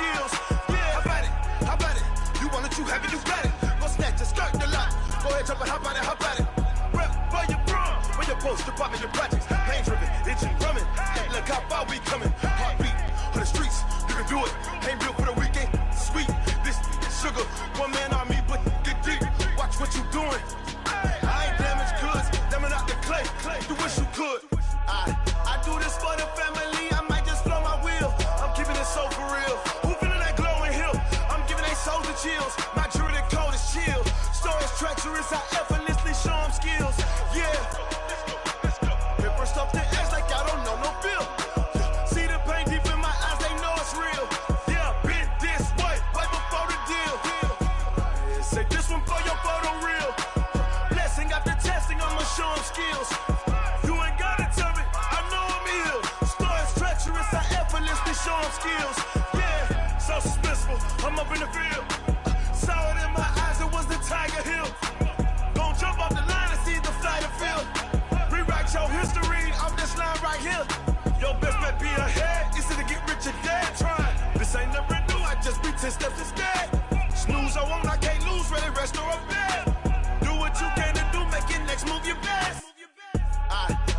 skills. Yeah, how about it? How about it? You want it, you have it, you got it. Go snatch it, skirt the lot. Go ahead, jump it, how about it? How about it? Rep for your prom, where your post, department, your projects. Pain driven, itching, drumming. Hey, look how far we coming. Heartbeat on the streets, you can do it. Ain't built for the weekend. Sweet, this sugar, one man army, but get deep. Watch what you doing. I ain't damaged goods, damn it out the clay. You wish you could. I do this for the family. I might just blow my wheel. I'm keeping it so for real. Who feeling that glowing hill? I'm giving they souls the chills. My jewelry code is chill. Stories treacherous, I effortlessly show them skills. Yeah. Paper stuff the edge like I don't know no feel. See the pain deep in my eyes, they know it's real. Yeah, been this way, way before the deal. Say this one for your photo reel. Blessing after testing, I'ma show them skills. You ain't gotta tell me, I know I'm ill. Stories treacherous, I effortlessly show them skills. Yeah, so suspenseful, I'm up in the field. Saw it in my eyes, it was the Tiger Hill. Gon' jump off the line and see the flight of field. Rewrite your history off this line right here. Your best bet be ahead, easy to get rich or dead. Try, this ain't never new, I just be 10 steps instead. Snooze I won't, I can't lose, ready, rest or a bed. Do what you can to do, make your next move your best.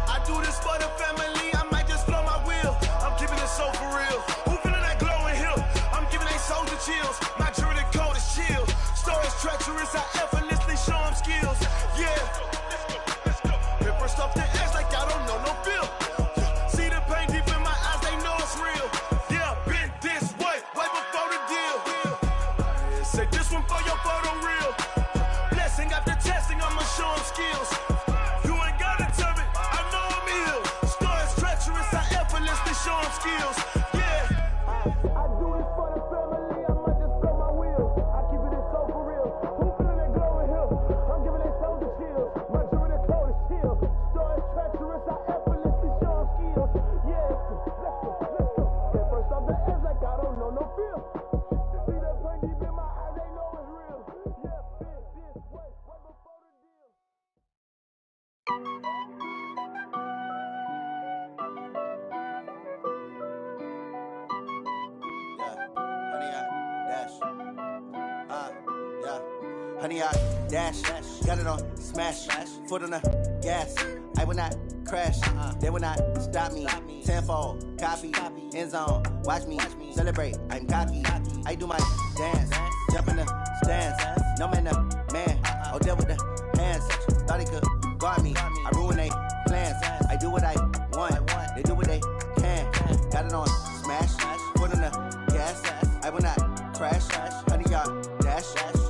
I do this for the family, I might just blow my wheel. I'm keeping it so for real. Who feeling that glowing hill? I'm giving they souls the chills. My jewelry code is chill. Stories treacherous, I effortlessly show them skills. Yeah. Paper stuff the edge like I don't know no feel. See the pain deep in my eyes, they know it's real. Yeah, been this way, way before the deal. Say this one for your photo reel. Blessing after testing, I'ma show them skills. You ain't gotta tell me, I know I'm ill. Stories treacherous, I effortlessly show them skills. Yeah. I do this for the family, I might just blow my wheel. I keep it so for real. Who feeling that glowing hill? I'm giving they souls the chills. My jewelry code is chill. Stories treacherous, I effortlessly show them skills. Yeah. Let's go. Get first off the edge like I don't know no feel. See that pain deep in my eyes, they know it's real. Yeah, been this way, way before the deal. Honey, I dash, got it on smash, foot on the gas. I will not crash, they will not stop me. Tenfold, copy, end zone, watch me celebrate. I'm cocky, I do my dance, jump in the stands. No man, man, oh deal with the hands. Thought he could guard me, I ruin they plans. I do what I want, they do what they can. Got it on smash, foot on the gas. I will not crash, honey, y'all dash,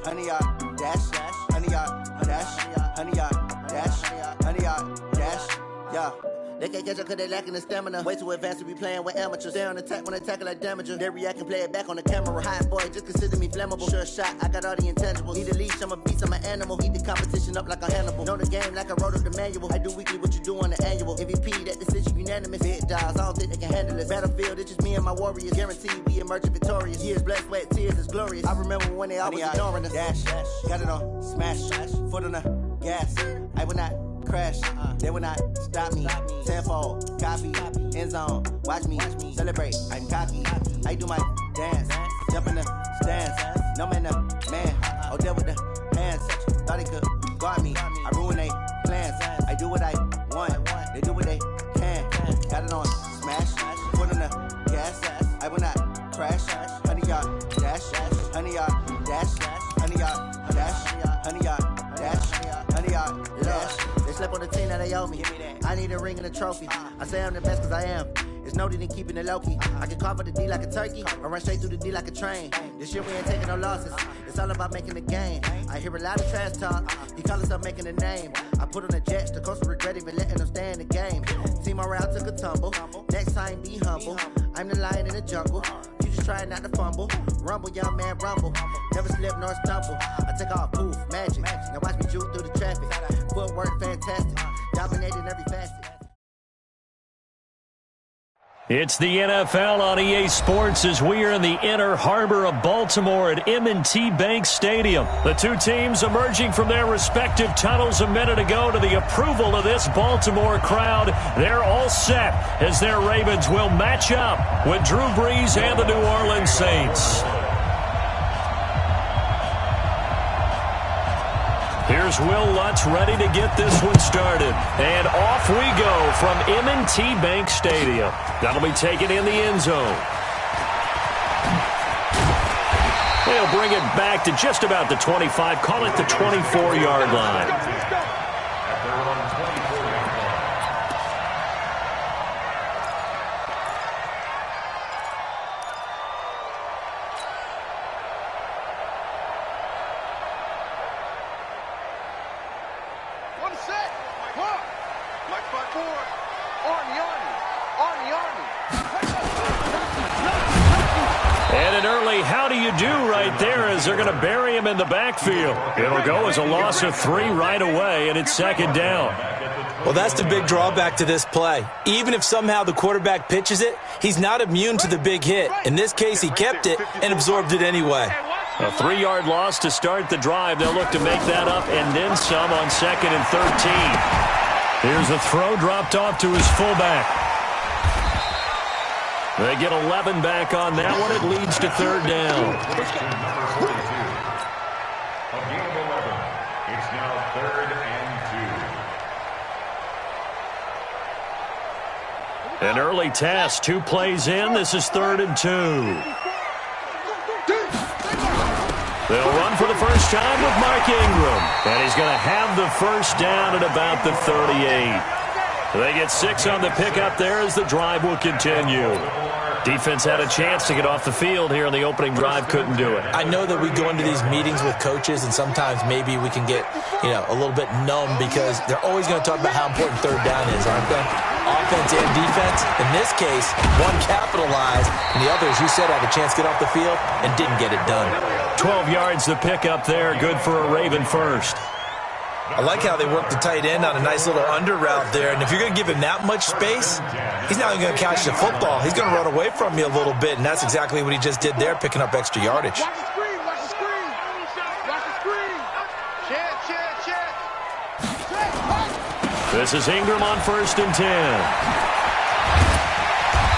honey, y'all dash, honey, y'all dash, honey, y'all dash, honey, y'all dash, yeah. They can't catch up cause they lacking the stamina. Way too advanced to be playing with amateurs. Stay on attack when they tackle like damager. They react and play it back on the camera. Hot boy, just consider me flammable. Sure shot, I got all the intangibles. Need a leash, I'm a beast, I'm an animal. Eat the competition up like a Hannibal. Know the game like I wrote up the manual. I do weekly what you do on the annual. MVP, that decision unanimous. Big dials, I don't think they can handle it. Battlefield, it's just me and my warriors. Guaranteed we emerge victorious. Years, blood, sweat, tears, it's glorious. I remember when they always ignoring us. Dash, got it on smash, foot on the gas. I will not crash, they will not stop me. Tenfold, copy, end zone, watch me celebrate. I'm cocky, I do my dance, jump in the stands. No man, man, oh deal with the hands. Thought he could guard me, I ruin they plans. I do what I want, they do what they can. Got it on smash, foot on the gas. I will not crash, honey, y'all dash, honey, y'all dash, honey, y'all dash, honey, y'all dash, honey, y'all dash. They slept on the team that they owe me. I need a ring and a trophy. I say I'm the best cause I am. There's no need in keeping it low-key. I can carve up the D like a turkey or run straight through the D like a train. This year we ain't taking no losses. It's all about making the game. I hear a lot of trash talk. You call us up making a name. I put on the jets. The coach will regret even letting them stay in the game. Team morale took a tumble. Next time be humble. I'm the lion in the jungle. You just trying not to fumble. Rumble, young man, rumble. Never slip nor stumble. I take off, poof, magic. Now watch me juke through the traffic. Footwork fantastic. Dominating every facet. It's the NFL on EA Sports as we are in the inner harbor of Baltimore at M&T Bank Stadium. The two teams emerging from their respective tunnels a minute ago to the approval of this Baltimore crowd. They're all set as their Ravens will match up with Drew Brees and the New Orleans Saints. Here's Will Lutz ready to get this one started. And off we go from M&T Bank Stadium. That'll be taken in the end zone. They'll bring it back to just about the 25. Call it the 24-yard line. They're going to bury him in the backfield. It'll go as a loss of 3 right away, and it's second down. Well, that's the big drawback to this play. Even if somehow the quarterback pitches it, he's not immune to the big hit. In this case, he kept it and absorbed it anyway. A 3-yard loss to start the drive. They'll look to make that up and then some on 2nd and 13. Here's a throw dropped off to his fullback. They get 11 back on that one. It leads to 3rd down. It's now 3rd and 2. An early task. 2 plays in. This is 3rd and 2. They'll run for the first time with Mark Ingram. And he's going to have the first down at about the 38. They get 6 on the pickup there as the drive will continue. Defense had a chance to get off the field here in the opening drive, couldn't do it. I know that we go into these meetings with coaches, and sometimes maybe we can get, a little bit numb because they're always going to talk about how important 3rd down is, aren't they? Offense and defense. In this case, one capitalized, and the other, as you said, had a chance to get off the field and didn't get it done. 12 yards the pickup there, good for a Raven first. I like how they work the tight end on a nice little under route there. And if you're going to give him that much space, he's not even going to catch the football. He's going to run away from you a little bit, and that's exactly what he just did there, picking up extra yardage. Watch the screen, watch the screen. Watch the screen. Check. This is Ingram on 1st and 10.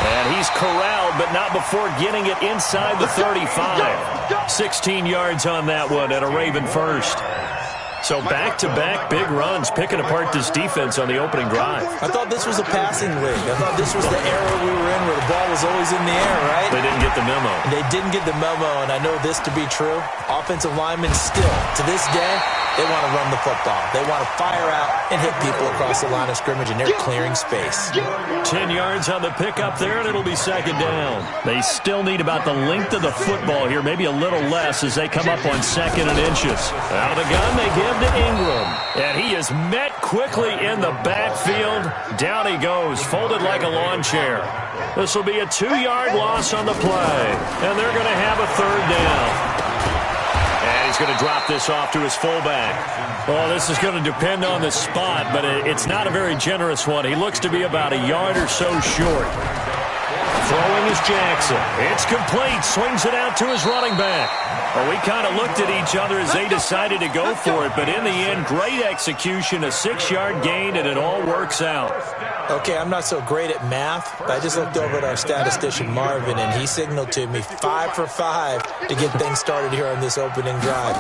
And he's corralled, but not before getting it inside the 35. 16 yards on that one and a Raven first. So back-to-back big runs, picking apart this defense on the opening drive. I thought this was a passing league. I thought this was the era we were in where the ball was always in the air, right? They didn't get the memo. They didn't get the memo, and I know this to be true. Offensive linemen still, to this day, they want to run the football. They want to fire out and hit people across the line of scrimmage, and they're clearing space. 10 yards on the pickup there, and it'll be second down. They still need about the length of the football here, maybe a little less as they come up on 2nd and inches. Out of the gun, they give to Ingram. And he is met quickly in the backfield. Down he goes, folded like a lawn chair. This will be a 2-yard loss on the play, and they're going to have a 3rd down. And he's going to drop this off to his fullback. Well, this is going to depend on the spot, but it's not a very generous one. He looks to be about a yard or so short. Throwing is Jackson. It's complete. Swings it out to his running back. Well, we kind of looked at each other as they decided to go for it, but in the end, great execution, a 6-yard gain, and it all works out. Okay, I'm not so great at math, but I just looked over at our statistician, Marvin, and he signaled to me 5 for 5 to get things started here on this opening drive.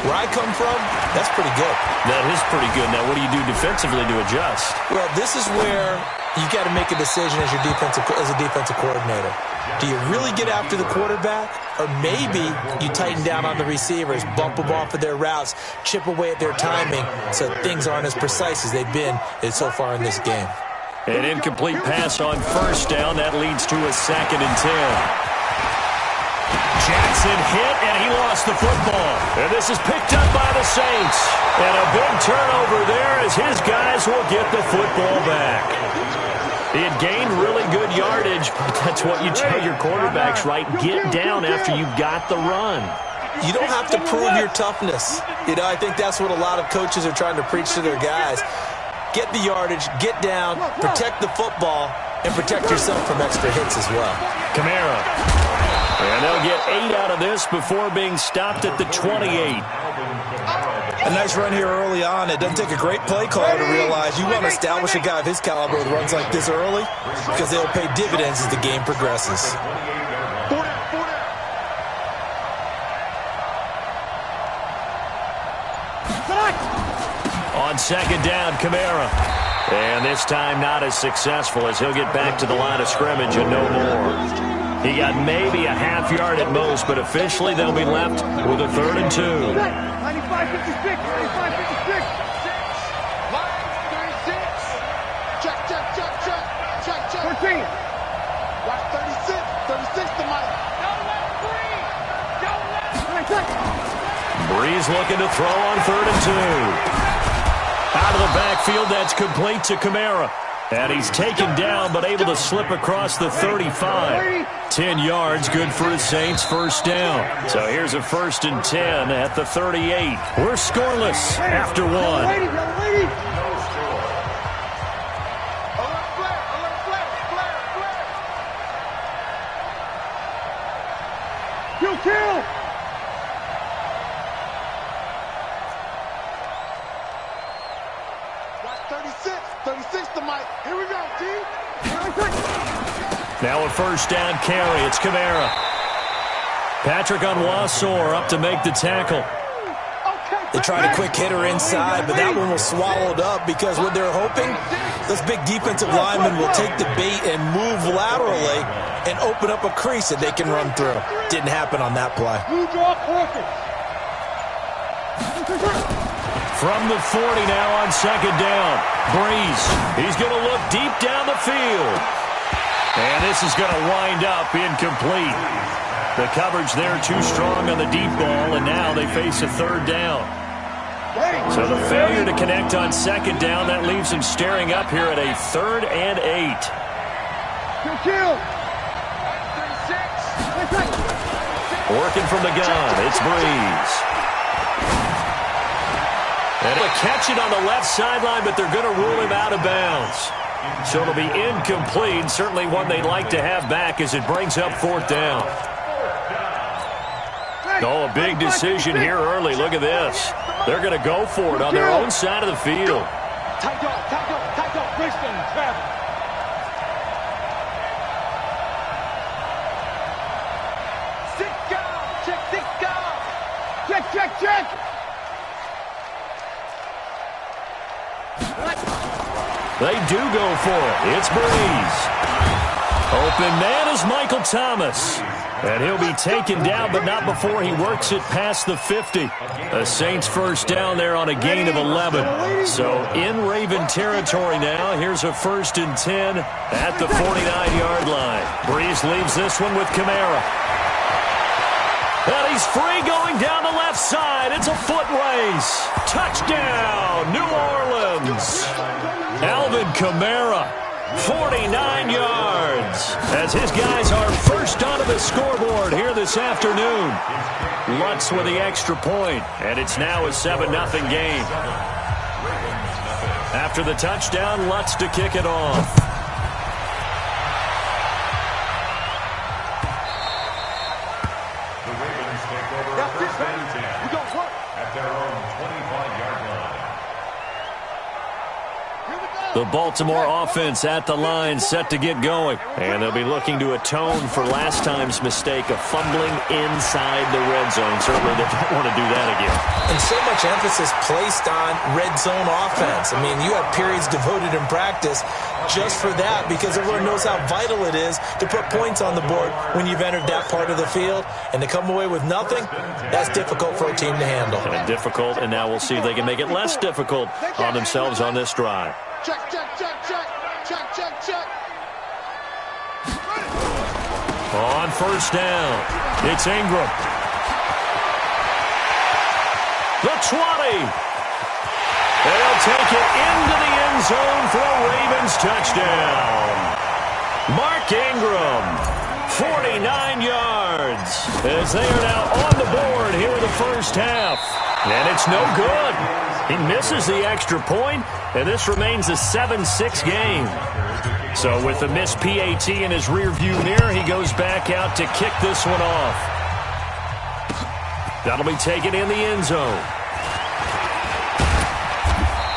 Where I come from, that's pretty good. That is pretty good. Now, what do you do defensively to adjust? Well, this is where you got to make a decision as a defensive coordinator. Do you really get after the quarterback, or maybe you tighten down on the receivers, bump them off of their routes, chip away at their timing so things aren't as precise as they've been so far in this game? An incomplete pass on 1st down. That leads to a 2nd and 10. Jackson hit, and he lost the football. And this is picked up by the Saints. And a big turnover there as his guys will get the football back. He had gained really good yardage, but that's what you tell your quarterbacks, right? Get down after you got the run. You don't have to prove your toughness. I think that's what a lot of coaches are trying to preach to their guys. get the yardage, get down, protect the football, and protect yourself from extra hits as well. Kamara. And they'll get 8 out of this before being stopped at the 28. A nice run here early on. It doesn't take a great play caller to realize you want to establish a guy of his caliber with runs like this early because they'll pay dividends as the game progresses. On second down, Kamara. And this time not as successful as he'll get back to the line of scrimmage and no more. He got maybe a half yard at most, but officially they'll be left with a 3rd and 2. 95-56, 95-56. Line 36. Check. 14. Watch 36. 36 to Mike. Don't let him breathe. Don't let him. Breeze looking to throw on 3rd and 2. Out of the backfield, that's complete to Kamara. And he's taken down, but able to slip across the 35. 10 yards, good for the Saints, first down. So here's a 1st and 10 at the 38. We're scoreless after 1. Kill! 36 to Mike. Here we go, T. Now a 1st down carry. It's Kamara. Patrick Onwuasor up to make the tackle. They tried a quick hitter inside, but that one was swallowed up because what they're hoping, those big defensive linemen will take the bait and move laterally and open up a crease that they can run through. Didn't happen on that play. From the 40 now on second down. Breeze. He's going to look deep down the field. And this is going to wind up incomplete. The coverage there too strong on the deep ball, and now they face a 3rd down. So the failure to connect on second down, that leaves them staring up here at a 3rd and 8. Working from the gun, it's Breeze. And he'll catch it on the left sideline, but they're going to rule him out of bounds. So it'll be incomplete, certainly one they'd like to have back as it brings up 4th down. Oh, a big decision here early. Look at this. They're going to go for it on their own side of the field. Tight dog, Brisbane, travel. Check. They do go for it. It's Breeze. Open man is Michael Thomas. And he'll be taken down, but not before he works it past the 50. A Saints 1st down there on a gain of 11. So in Raven territory now. Here's a 1st and 10 at the 49-yard line. Breeze leaves this one with Kamara. And he's free going down the left side. It's a foot race. Touchdown, New Orleans. Alvin Kamara, 49 yards. As his guys are first onto the scoreboard here this afternoon. Lutz with the extra point, and it's now a 7-0 game. After the touchdown, Lutz to kick it off. The Ravens take over first and 10 at their own 25-yard line. The Baltimore offense at the line, set to get going. And they'll be looking to atone for last time's mistake of fumbling inside the red zone. Certainly they don't want to do that again. And so much emphasis placed on red zone offense. I mean, you have periods devoted in practice just for that because everyone knows how vital it is to put points on the board when you've entered that part of the field. And to come away with nothing, that's difficult for a team to handle. And difficult, and now we'll see if they can make it less difficult on themselves on this drive. Check. On first down, it's Ingram. The 20. They'll take it into the end zone for a Ravens touchdown. Mark Ingram, 49 yards, as they are now on the board here in the first half. And it's no good. He misses the extra point, and this remains a 7-6 game. So with the missed PAT in his rearview mirror, he goes back out to kick this one off. That'll be taken in the end zone.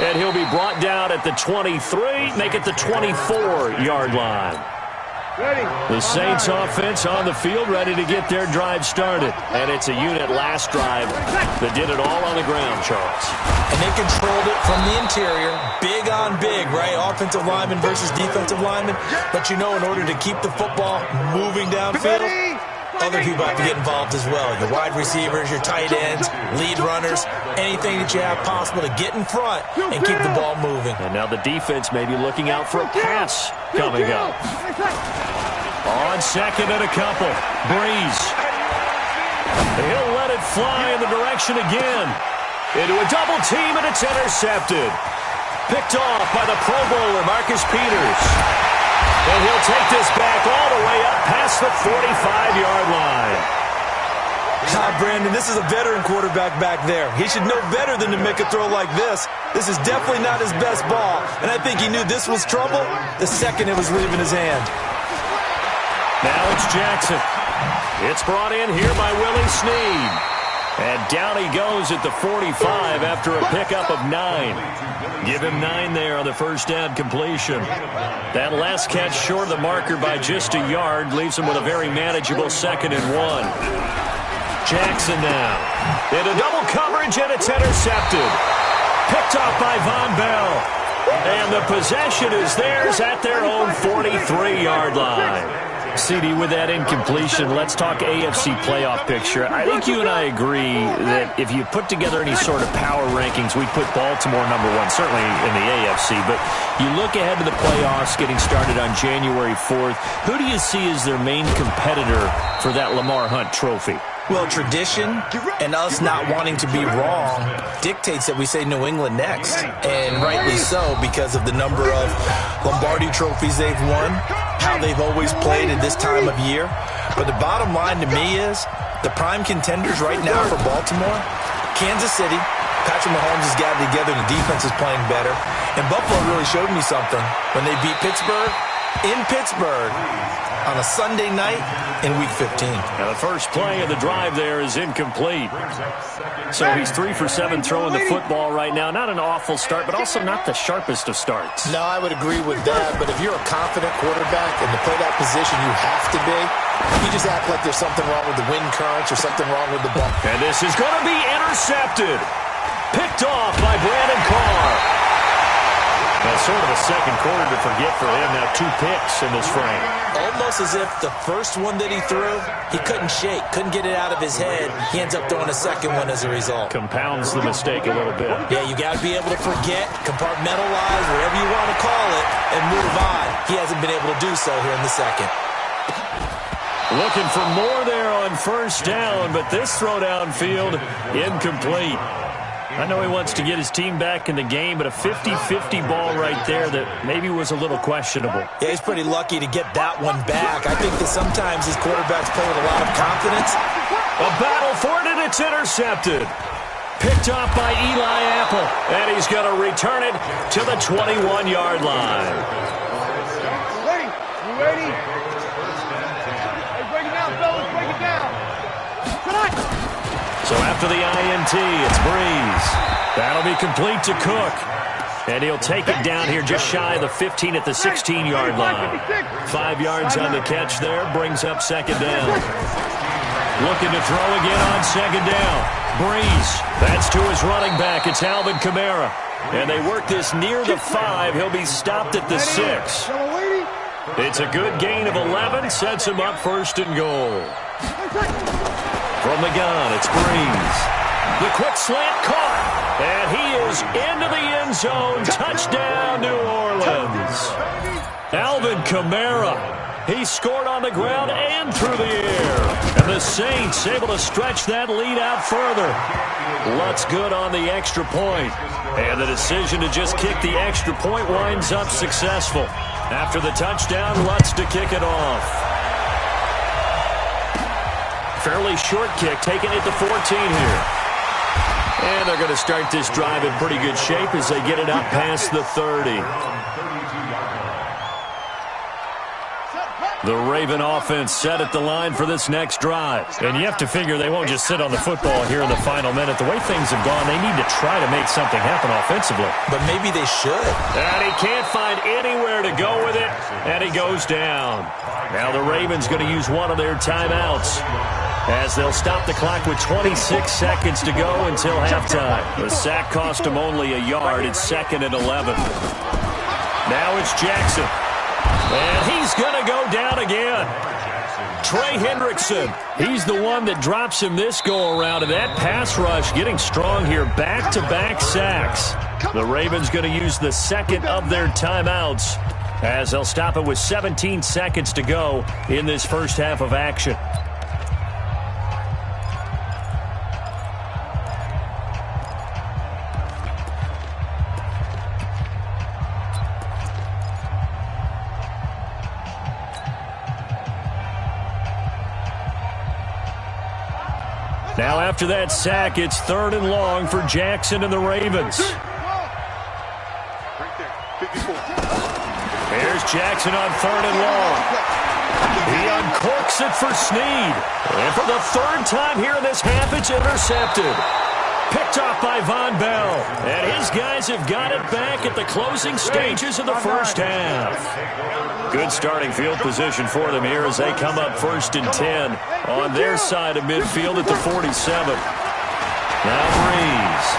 And he'll be brought down at the 23, make it the 24-yard line. The Saints offense on the field, ready to get their drive started. And it's a unit last drive that did it all on the ground, Charles. And they controlled it from the interior, big on big, right? Offensive lineman versus defensive lineman. But you know, in order to keep the football moving downfield, other people have to get involved as well. Your wide receivers, your tight ends, lead runners, anything that you have possible to get in front and keep the ball moving. And now the defense may be looking out for a pass coming up. On second and a couple, Breeze. He'll let it fly in the direction again. Into a double team, and it's intercepted. Picked off by the Pro Bowler, Marcus Peters. And he'll take this back all the way up past the 45-yard line. Brandon, this is a veteran quarterback back there. He should know better than to make a throw like this. This is definitely not his best ball. And I think he knew this was trouble the second it was leaving his hand. Now it's Jackson. It's brought in here by Willie Snead. And down he goes at the 45 after a pickup of 9. Give him 9 there on the first down completion. That last catch short of the marker by just a yard leaves him with a very manageable 2nd and 1. Jackson now. Into double coverage, and it's intercepted. Picked off by Von Bell. And the possession is theirs at their own 43-yard line. CD, with that incompletion, let's talk AFC playoff picture. I think you and I agree that if you put together any sort of power rankings, we'd put Baltimore #1, certainly in the AFC. But you look ahead to the playoffs getting started on January 4th. Who do you see as their main competitor for that Lamar Hunt trophy? Well, tradition and us not wanting to be wrong dictates that we say New England next. And rightly so, because of the number of Lombardi trophies they've won, how they've always played at this time of year. But the bottom line to me is the prime contenders right now for Baltimore, Kansas City. Patrick Mahomes has gotten together. The defense is playing better. And Buffalo really showed me something when they beat Pittsburgh in Pittsburgh on a Sunday night in Week 15. Now the first play of the drive there is incomplete. So he's 3 for 7 throwing the football right now. Not an awful start, but also not the sharpest of starts. No, I would agree with that. But if you're a confident quarterback and to play that position, you have to be. You just act like there's something wrong with the wind currents or something wrong with the bump. And this is going to be intercepted. Picked off by Brandon Carr. Now, sort of a second quarter to forget for him. Now 2 picks in this frame. Almost as if the first one that he threw, he couldn't shake, couldn't get it out of his head. He ends up throwing a second one as a result. Compounds the mistake a little bit. Yeah, you got to be able to forget, compartmentalize, whatever you want to call it, and move on. He hasn't been able to do so here in the second. Looking for more there on first down, but this throw downfield incomplete. I know he wants to get his team back in the game, but a 50-50 ball right there that maybe was a little questionable. Yeah, he's pretty lucky to get that one back. I think that sometimes his quarterbacks play with a lot of confidence. A battle for it, and it's intercepted. Picked off by Eli Apple, and he's going to return it to the 21-yard line. You ready? Hey, break it down, fellas, break it down. Tonight. So after the INT, it's Breeze. That'll be complete to Cook. And he'll take it down here just shy of the 15 at the 16-yard line. 5 yards on the catch there, brings up second down. Looking to throw again on second down. Breeze, that's to his running back. It's Alvin Kamara. And they work this near the 5. He'll be stopped at the 6. It's a good gain of 11, sets him up first and goal. From the gun, it's Breeze. The quick slant caught, and he is into the end zone. Touchdown, New Orleans. Alvin Kamara, he scored on the ground and through the air. And the Saints able to stretch that lead out further. Lutz good on the extra point. And the decision to just kick the extra point winds up successful. After the touchdown, Lutz to kick it off. Fairly short kick, taking it to 14 here. And they're going to start this drive in pretty good shape as they get it up past the 30. The Raven offense set at the line for this next drive. And you have to figure they won't just sit on the football here in the final minute. The way things have gone, they need to try to make something happen offensively. But maybe they should. And he can't find anywhere to go with it, and he goes down. Now the Ravens going to use one of their timeouts as they'll stop the clock with 26 seconds to go until halftime. The sack cost him only a yard. It's 2nd and 11. Now it's Jackson. And he's going to go down again. Trey Hendrickson, he's the one that drops him this go-around. And that pass rush getting strong here. Back-to-back sacks. The Ravens going to use the second of their timeouts as they'll stop it with 17 seconds to go in this first half of action. Now after that sack, it's 3rd and long for Jackson and the Ravens. Here's Jackson on 3rd and long. He uncorks it for Snead. And for the 3rd time here in this half, it's intercepted. Picked off by Von Bell. And his guys have got it back at the closing stages of the first half. Good starting field position for them here as they come up 1st and 10 on their side of midfield at the 47. Now Breeze.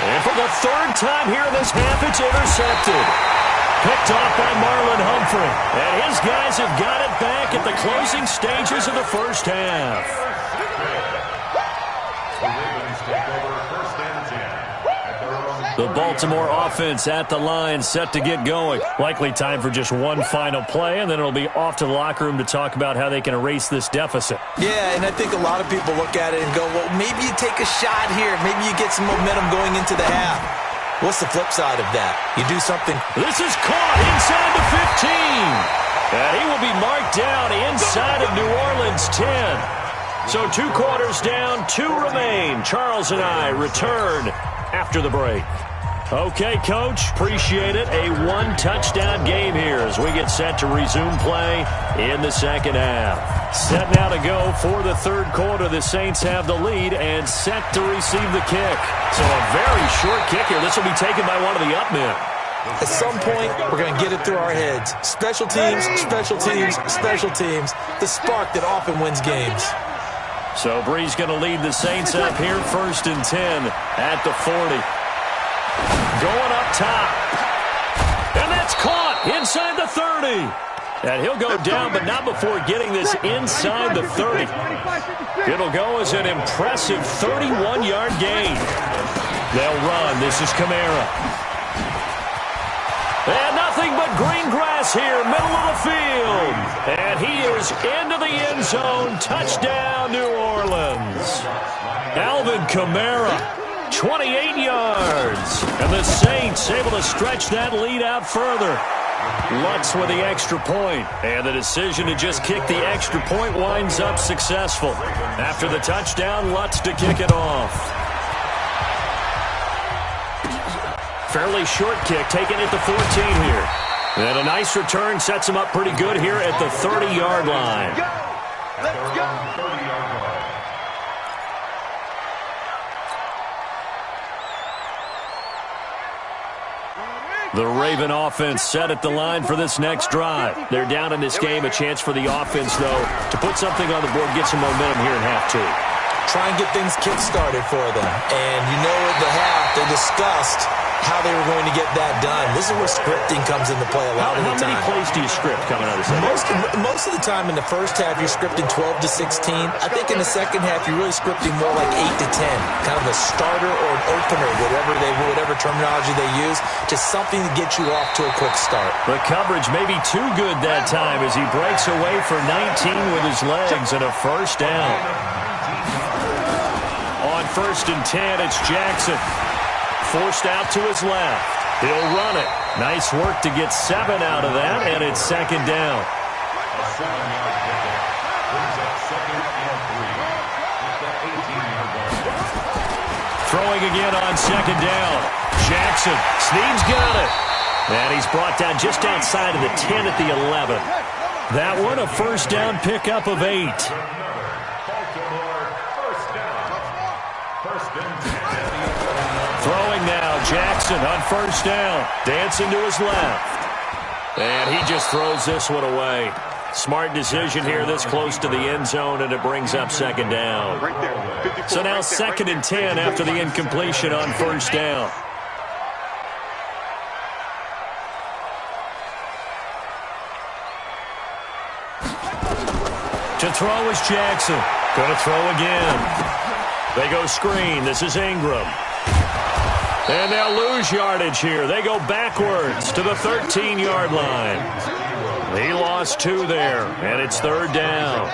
And for the 3rd time here in this half, it's intercepted. Picked off by Marlon Humphrey. And his guys have got it back at the closing stages of the first half. The Baltimore offense at the line, set to get going. Likely time for just one final play, and then it'll be off to the locker room to talk about how they can erase this deficit. Yeah, and I think a lot of people look at it and go, well, maybe you take a shot here. Maybe you get some momentum going into the half. What's the flip side of that? You do something. This is caught inside the 15. And he will be marked down inside of New Orleans 10. So 2 quarters down, 2 remain. Charles and I return after the break. Okay, Coach, appreciate it. A 1-touchdown game here as we get set to resume play in the second half. Set now to go for the 3rd quarter. The Saints have the lead and set to receive the kick. So a very short kick here. This will be taken by one of the up men. At some point, we're going to get it through our heads. Special teams, special teams, special teams. The spark that often wins games. So Breeze going to lead the Saints up here 1st and 10 at the 40. Going up top. And that's caught inside the 30. And he'll go down, but not before getting this inside the 30. It'll go as an impressive 31-yard gain. They'll run. This is Kamara. And nothing but green grass here, middle of the field. And he is into the end zone. Touchdown, New Orleans. Alvin Kamara, 28 yards. And the Saints able to stretch that lead out further. Lutz with the extra point. And the decision to just kick the extra point winds up successful. After the touchdown, Lutz to kick it off. Fairly short kick, taken at the 14 here. And a nice return sets him up pretty good here at the 30-yard line. Let's go. 30-yard line. The Raven offense set at the line for this next drive. They're down in this game. A chance for the offense, though, to put something on the board, get some momentum here in half 2. Try and get things kick-started for them. And you know at the half, they discussed how they were going to get that done. This is where scripting comes into play a lot of the time. How many plays do you script coming out of the second? Most of the time in the first half, you're scripting 12 to 16. I think in the second half, you're really scripting more like 8 to 10. Kind of a starter or an opener, whatever terminology they use, just something to get you off to a quick start. The coverage may be too good that time as he breaks away for 19 with his legs and a first down. On 1st and 10, it's Jackson. Forced out to his left. He'll run it. Nice work to get 7 out of that, and it's second down. A 7-yard pickup brings up 2nd and 3. Throwing again on second down. Jackson. Snead's got it. And he's brought down just outside of the 10 at the 11. That one a first down pickup of 8. Throwing now. Jackson on first down. Dancing to his left. And he just throws this one away. Smart decision here this close to the end zone, and it brings up second down. So now second and 10 after the incompletion on first down. To throw is Jackson. Going to throw again. They go screen. This is Ingram. And they'll lose yardage here. They go backwards to the 13-yard line. He lost 2 there, and it's third down.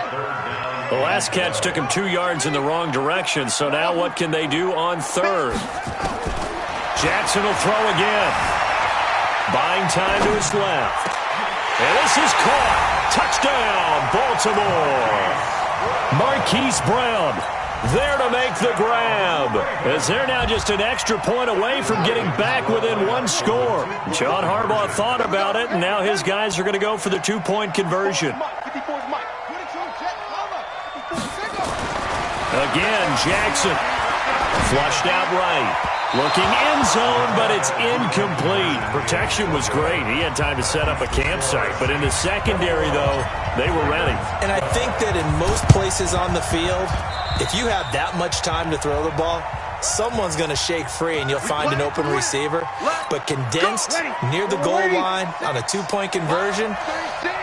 The last catch took him 2 yards in the wrong direction, so now what can they do on third? Jackson will throw again. Buying time to his left. And this is caught. Touchdown, Baltimore. Marquise Brown there to make the grab, as they're now just an extra point away from getting back within 1 score. John Harbaugh thought about it, and now his guys are going to go for the 2-point conversion. Again, Jackson. Flushed out right. Looking end zone, but it's incomplete. Protection was great. He had time to set up a campsite, but in the secondary, though, they were ready. And I think that in most places on the field, if you have that much time to throw the ball, someone's going to shake free and you'll find an open receiver. But condensed near the goal line on a 2-point conversion,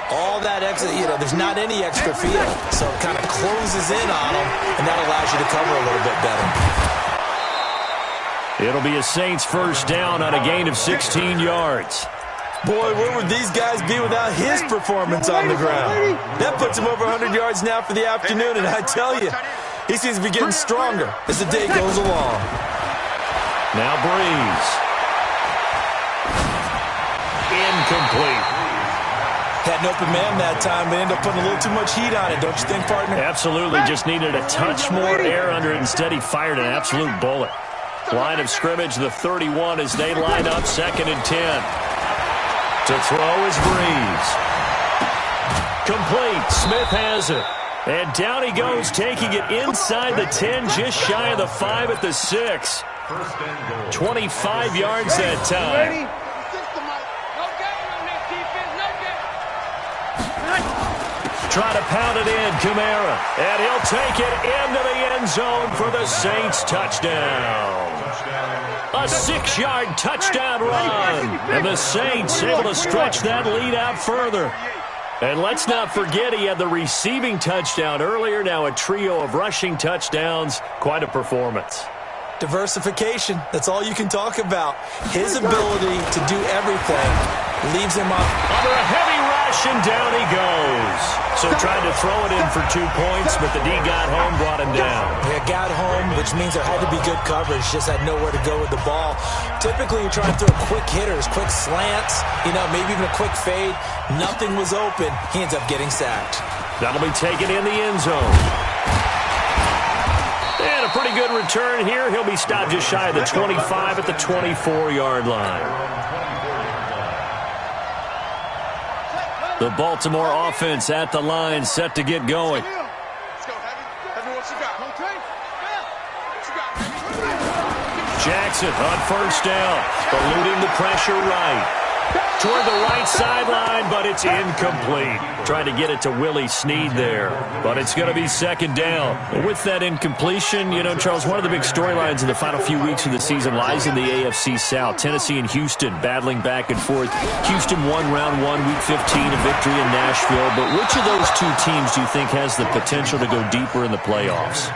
all that extra, there's not any extra field. So it kind of closes in on them, and that allows you to cover a little bit better. It'll be a Saints first down on a gain of 16 yards. Boy, where would these guys be without his performance on the ground? That puts him over 100 yards now for the afternoon, and I tell you, he seems to be getting stronger as the day goes along. Now Breeze. Incomplete. Had an open man that time, but ended up putting a little too much heat on it, don't you think, partner? Absolutely. Just needed a touch more air under it. Instead, he fired an absolute bullet. Line of scrimmage, the 31, as they line up second and 10. To throw is Breeze. Complete. Smith has it. And down he goes, taking it inside the 10, just shy of the 5 at the 6. 25 yards that time. Try to pound it in, Kamara. And he'll take it into the end zone for the Saints touchdown. A 6-yard touchdown run. And the Saints able to stretch that lead out further. And let's not forget he had the receiving touchdown earlier. Now a trio of rushing touchdowns. Quite a performance. Diversification. That's all you can talk about. His ability to do everything leaves him up. Under a heavy rush, and down he goes. So tried to throw it in for 2 points, but the D got home, brought him down. Yeah, got home, which means there had to be good coverage. Just had nowhere to go with the ball. Typically, you're trying to throw quick hitters, quick slants, maybe even a quick fade. Nothing was open. He ends up getting sacked. That'll be taken in the end zone. And a pretty good return here. He'll be stopped just shy of the 25 at the 24-yard line. The Baltimore offense at the line, set to get going. Jackson on first down, eluding the pressure right. Toward the right sideline, but it's incomplete. Trying to get it to Willie Snead there, but it's going to be second down. With that incompletion, Charles, one of the big storylines in the final few weeks of the season lies in the AFC South. Tennessee and Houston battling back and forth. Houston won round 1, week 15, a victory in Nashville. But which of those two teams do you think has the potential to go deeper in the playoffs?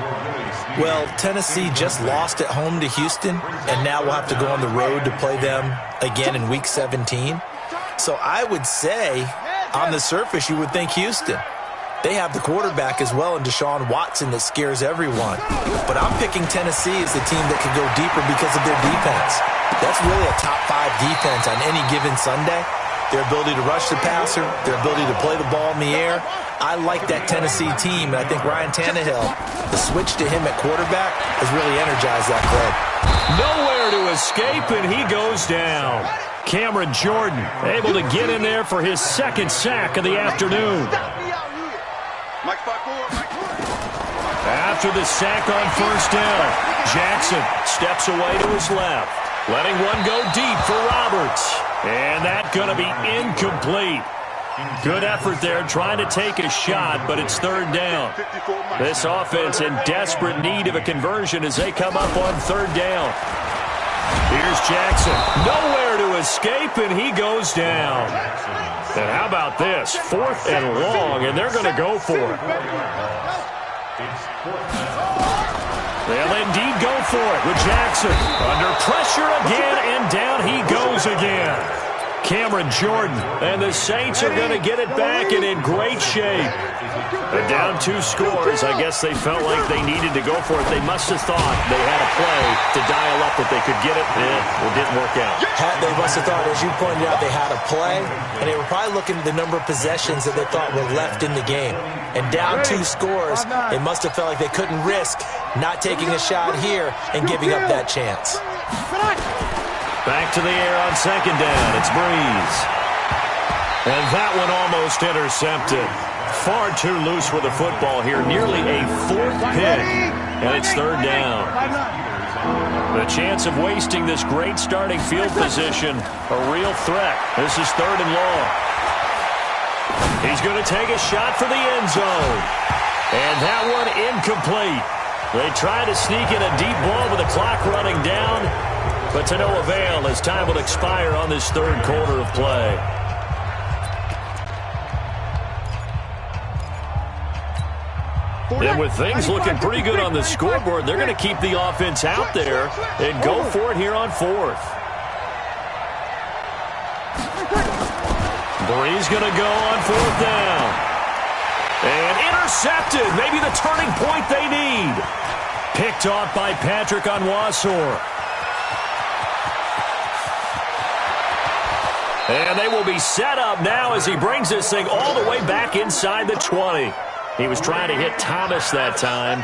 Well, Tennessee just lost at home to Houston, and now we'll have to go on the road to play them again in week 17. So I would say, on the surface, you would think Houston. They have the quarterback as well in Deshaun Watson that scares everyone. But I'm picking Tennessee as the team that could go deeper because of their defense. That's really a top 5 defense on any given Sunday. Their ability to rush the passer, their ability to play the ball in the air, I like that Tennessee team, and I think Ryan Tannehill, the switch to him at quarterback, has really energized that club. Nowhere to escape, and he goes down. Cameron Jordan able to get in there for his second sack of the afternoon. After the sack on first down, Jackson steps away to his left, letting one go deep for Roberts. And that's going to be incomplete. Good effort there trying to take a shot, but it's third down. This offense in desperate need of a conversion as they come up on third down. Here's Jackson. Nowhere to escape, and he goes down. And how about this? 4th and long, and they're going to go for it. They'll indeed go for it with Jackson. Under pressure again, and down he goes again. Cameron Jordan, and the Saints are going to get it back and in great shape. But down 2 scores, I guess they felt like they needed to go for it. They must have thought they had a play to dial up that they could get it. It didn't work out. They must have thought, as you pointed out, they had a play, and they were probably looking at the number of possessions that they thought were left in the game. And down 2 scores, they must have felt like they couldn't risk not taking a shot here and giving up that chance. Back to the air on second down. It's Breeze. And that one almost intercepted. Far too loose with the football here. Nearly a 4th pick. And it's third down. The chance of wasting this great starting field position, a real threat. This is third and long. He's going to take a shot for the end zone. And that one incomplete. They try to sneak in a deep ball with the clock running down, but to no avail as time will expire on this third quarter of play. And with things looking pretty good on the scoreboard, they're going to keep the offense out there and go for it here on 4th. Breeze going to go on 4th down. And intercepted. Maybe the turning point they need. Picked off by Patrick Onwuasor. And they will be set up now as he brings this thing all the way back inside the 20. He was trying to hit Thomas that time.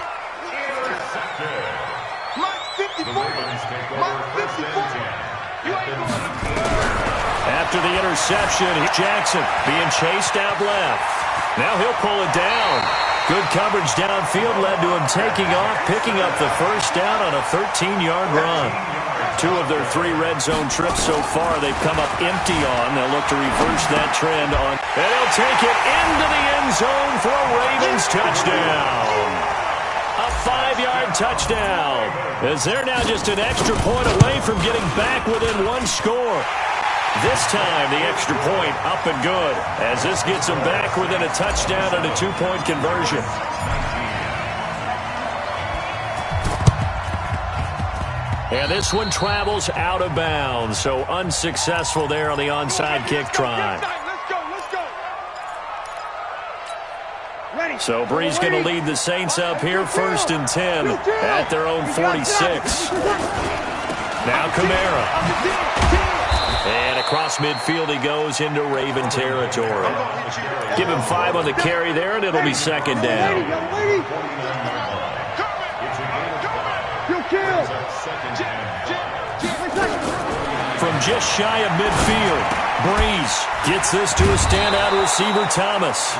After the interception, Jackson being chased out left. Now he'll pull it down. Good coverage downfield led to him taking off, picking up the first down on a 13-yard run. 2 of their 3 red zone trips so far they've come up empty on. They'll look to reverse that trend on. And he'll take it into the end zone for a Ravens touchdown. A 5-yard touchdown. As they're now just an extra point away from getting back within 1 score. This time, the extra point up and good, as this gets them back within a touchdown and a 2-point conversion. And this one travels out of bounds, so unsuccessful there on the onside kick try. So Breeze going to lead the Saints up here, 1st and 10 at their own 46. Now Kamara. And across midfield he goes into Raven territory. Give him 5 on the carry there, and it'll be second down. From just shy of midfield, Breeze gets this to a standout receiver, Thomas.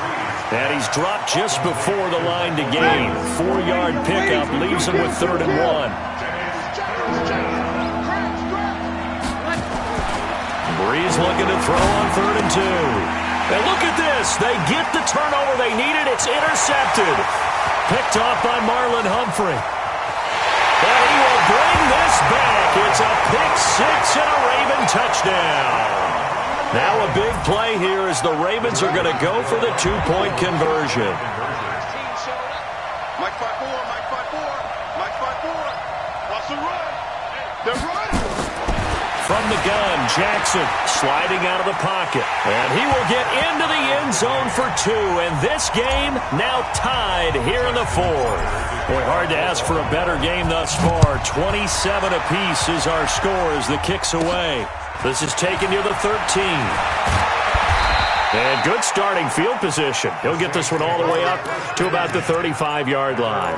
And he's dropped just before the line to gain. 4-yard pickup leaves him with 3rd and 1. Breeze looking to throw on 3rd and 2. And look at this. They get the turnover they needed. It's intercepted. Picked off by Marlon Humphrey. And he will bring this back. It's a pick-6 and a Raven touchdown. Now a big play here as the Ravens are going to go for the 2-point conversion. Mike 5-4, Mike 5-4, Mike 5-4. What's the run? They're running. From the gun, Jackson sliding out of the pocket. And he will get into the end zone for 2. And this game now tied here in the 4th. Boy, hard to ask for a better game thus far. 27 apiece is our score as the kick's away. This is taken near the 13. And good starting field position. He'll get this one all the way up to about the 35-yard line.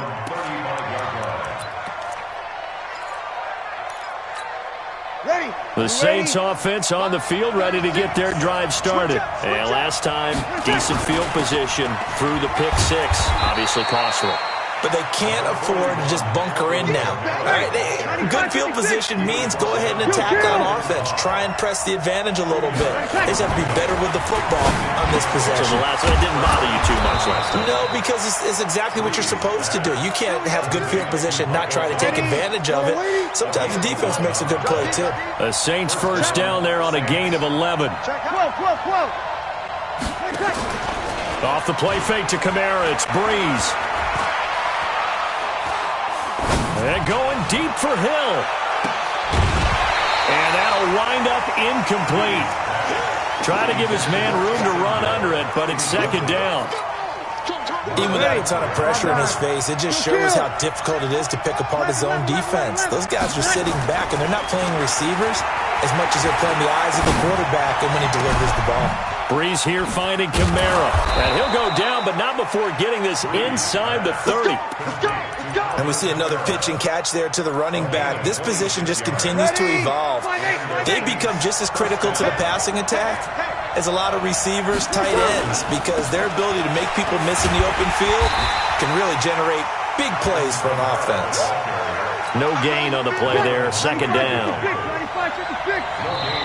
The Saints offense on the field, ready to get their drive started. And last time, decent field position through the pick six. Obviously costly. But they can't afford to just bunker in now. All right, good field position means go ahead and attack on offense. Try and press the advantage a little bit. They just have to be better with the football on this possession. So the last one didn't bother you too much last time. No, because it's exactly what you're supposed to do. You can't have good field position, not try to take advantage of it. Sometimes the defense makes a good play, too. The Saints first down there on a gain of 11. Off the play fake to Kamara, it's Breeze. And going deep for Hill. And that'll wind up incomplete. Try to give his man room to run under it, but it's second down. Even without a ton of pressure in his face, it just shows how difficult it is to pick apart his own defense. Those guys are sitting back, and they're not playing receivers as much as they're playing the eyes of the quarterback and when he delivers the ball. Breeze here finding Kamara. And he'll go down, but not before getting this inside the 30. And we see another pitch and catch there to the running back. This position just continues to evolve. They become just as critical to the passing attack as a lot of receivers, tight ends, because their ability to make people miss in the open field can really generate big plays for an offense. No gain on the play there, second down.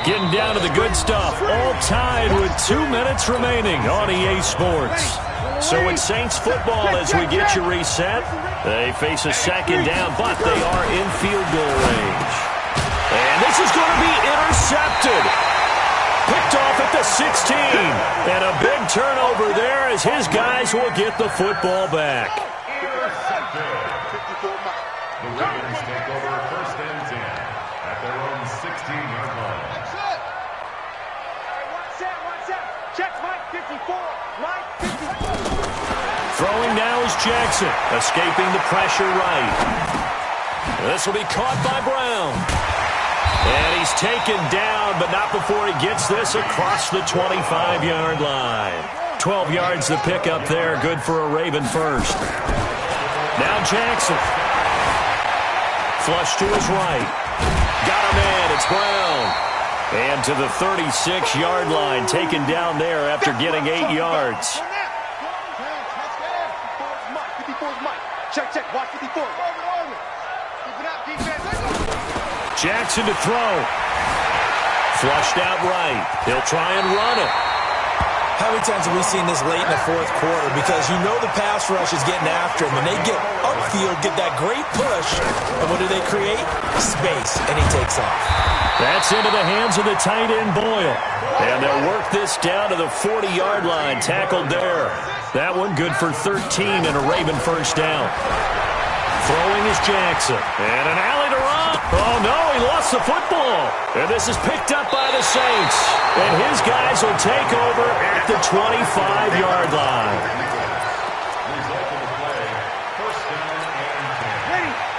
Getting down to the good stuff, all tied with 2 minutes remaining on EA Sports. So it's Saints football as we get you reset. They face a second down, but they are in field goal range. And this is going to be intercepted. Picked off at the 16. And a big turnover there as his guys will get the football back. The Ravens take over first and 10 at their own 16-yard line. Check Mike 54. Mike 54. Throwing now is Jackson, escaping the pressure right. This will be caught by Brown. And he's taken down, but not before he gets this across the 25-yard line. 12 yards to pick up there, good for a Raven first. Now Jackson. Flush to his right. Got a man, it's Brown. And to the 36-yard line, taken down there after getting 8 yards. Check, watch 54. Jackson to throw. Flushed out right. He'll try and run it. How many times have we seen this late in the fourth quarter? Because you know the pass rush is getting after him. And they get upfield, get that great push. And what do they create? Space. And he takes off. That's into the hands of the tight end, Boyle. And they'll work this down to the 40-yard line. Tackled there. That one good for 13 and a Raven first down. Throwing is Jackson. And an alley to run. Oh, no, he lost the football. And this is picked up by the Saints. And his guys will take over at the 25-yard line.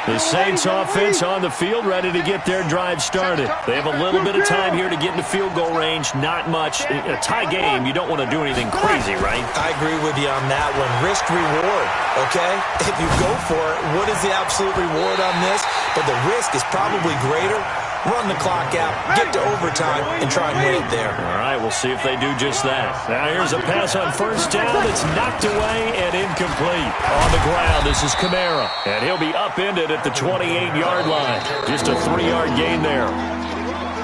The Saints offense on the field, ready to get their drive started. They have a little bit of time here to get into field goal range. Not much. A tie game, you don't want to do anything crazy, right? I agree with you on that one. Risk reward, okay? If you go for it, what is the absolute reward on this? But the risk is probably greater. Run the clock out, get to overtime, and try and win it there. All right, we'll see if they do just that. Now here's a pass on first down that's knocked away and incomplete. On the ground, this is Kamara, and he'll be upended at the 28-yard line. Just a 3-yard gain there.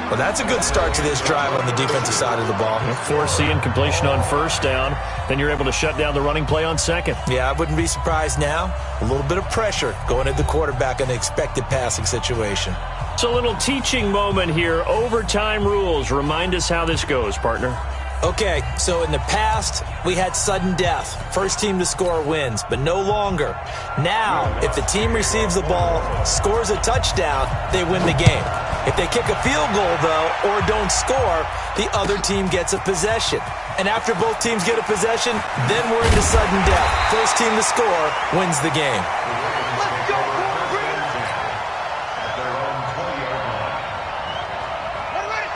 Well, that's a good start to this drive on the defensive side of the ball. Force the incompletion on first down, then you're able to shut down the running play on second. Yeah, I wouldn't be surprised now. A little bit of pressure going at the quarterback in an expected passing situation. It's a little teaching moment here. Overtime rules. Remind us how this goes, partner. Okay, so in the past, we had sudden death. First team to score wins, but no longer. Now, if the team receives the ball, scores a touchdown, they win the game. If they kick a field goal, though, or don't score, the other team gets a possession. And after both teams get a possession, then we're into sudden death. First team to score wins the game.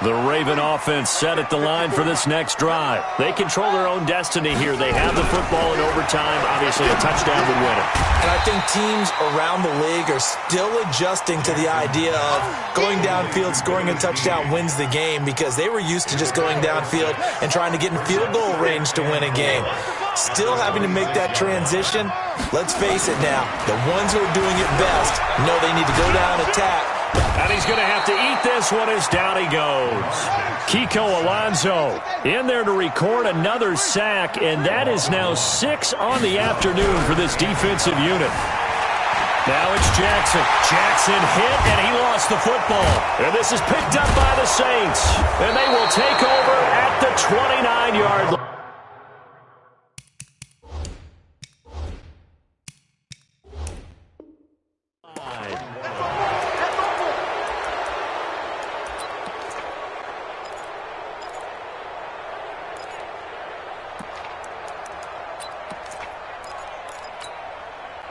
The Raven offense set at the line for this next drive. They control their own destiny here. They have the football in overtime. Obviously, a touchdown would win it. And I think teams around the league are still adjusting to the idea of going downfield, scoring a touchdown wins the game, because they were used to just going downfield and trying to get in field goal range to win a game. Still having to make that transition. Let's face it now, the ones who are doing it best know they need to go down and attack. And he's going to have to eat this one as down he goes. Kiko Alonso in there to record another sack, and that is now 6 on the afternoon for this defensive unit. Now it's Jackson. Jackson hit, and he lost the football. And this is picked up by the Saints. And they will take over at the 29-yard line.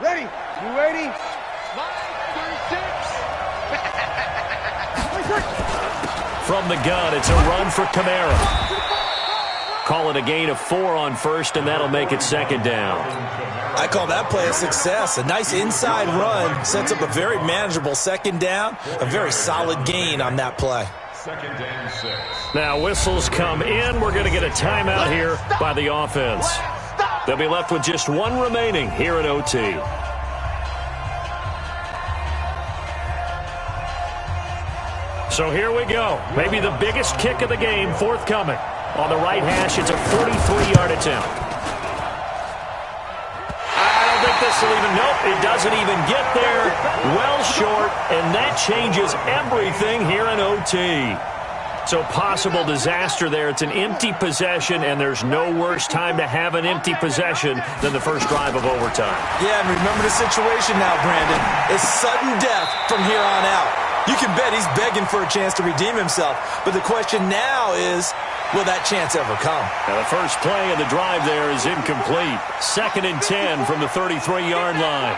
Ready? You ready? 9, 36. From the gun, it's a run for Kamara. Call it a gain of 4 on first, and that'll make it second down. I call that play a success. A nice inside run sets up a very manageable second down. A very solid gain on that play. Second and 6. Now whistles come in. We're going to get a timeout here by the offense. They'll be left with just 1 remaining here in OT. So here we go. Maybe the biggest kick of the game forthcoming. On the right hash, it's a 43-yard attempt. I don't think this will even, nope, it doesn't even get there. Well short, and that changes everything here in OT. So possible disaster there. It's an empty possession, and there's no worse time to have an empty possession than the first drive of overtime. Yeah, and remember the situation now, Brandon. It's sudden death from here on out. You can bet he's begging for a chance to redeem himself. But the question now is, will that chance ever come? Now the first play of the drive there is incomplete. 2nd and 10 from the 33-yard line.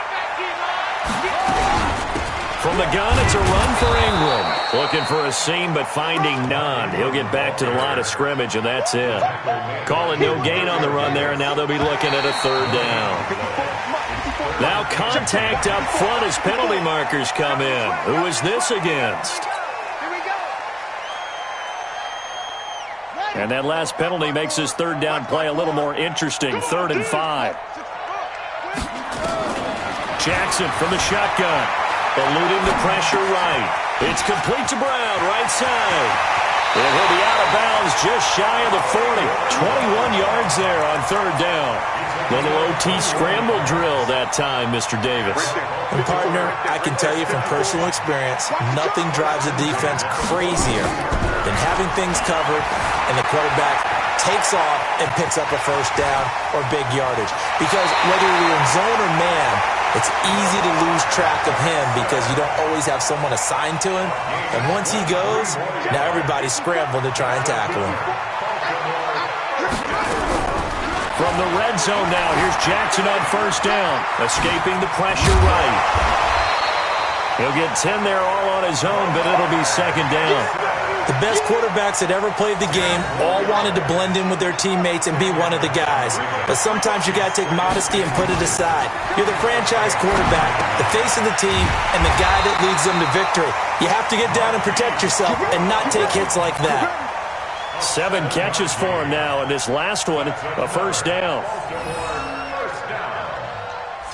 From the gun, it's a run for Ingram. Looking for a seam, but finding none. He'll get back to the line of scrimmage, and that's it. Calling no gain on the run there, and now they'll be looking at a 3rd down. Now contact up front as penalty markers come in. Who is this against? And that last penalty makes his 3rd down play a little more interesting. 3rd and 5. Jackson from the shotgun. Eluding the pressure right. It's complete to Brown, right side. And he'll be out of bounds just shy of the 40. 21 yards there on 3rd down. Little OT scramble drill that time, Mr. Davis. And partner, I can tell you from personal experience, nothing drives a defense crazier than having things covered and the quarterback takes off and picks up a 1st down or big yardage. Because whether you're in zone or man, it's easy to lose track of him because you don't always have someone assigned to him. And once he goes, now everybody's scrambling to try and tackle him. From the red zone now, here's Jackson on 1st down. Escaping the pressure right. He'll get 10 there all on his own, but it'll be 2nd down. The best quarterbacks that ever played the game all wanted to blend in with their teammates and be one of the guys. But sometimes you got to take modesty and put it aside. You're the franchise quarterback, the face of the team, and the guy that leads them to victory. You have to get down and protect yourself and not take hits like that. 7 catches for him now, and this last one, a 1st down.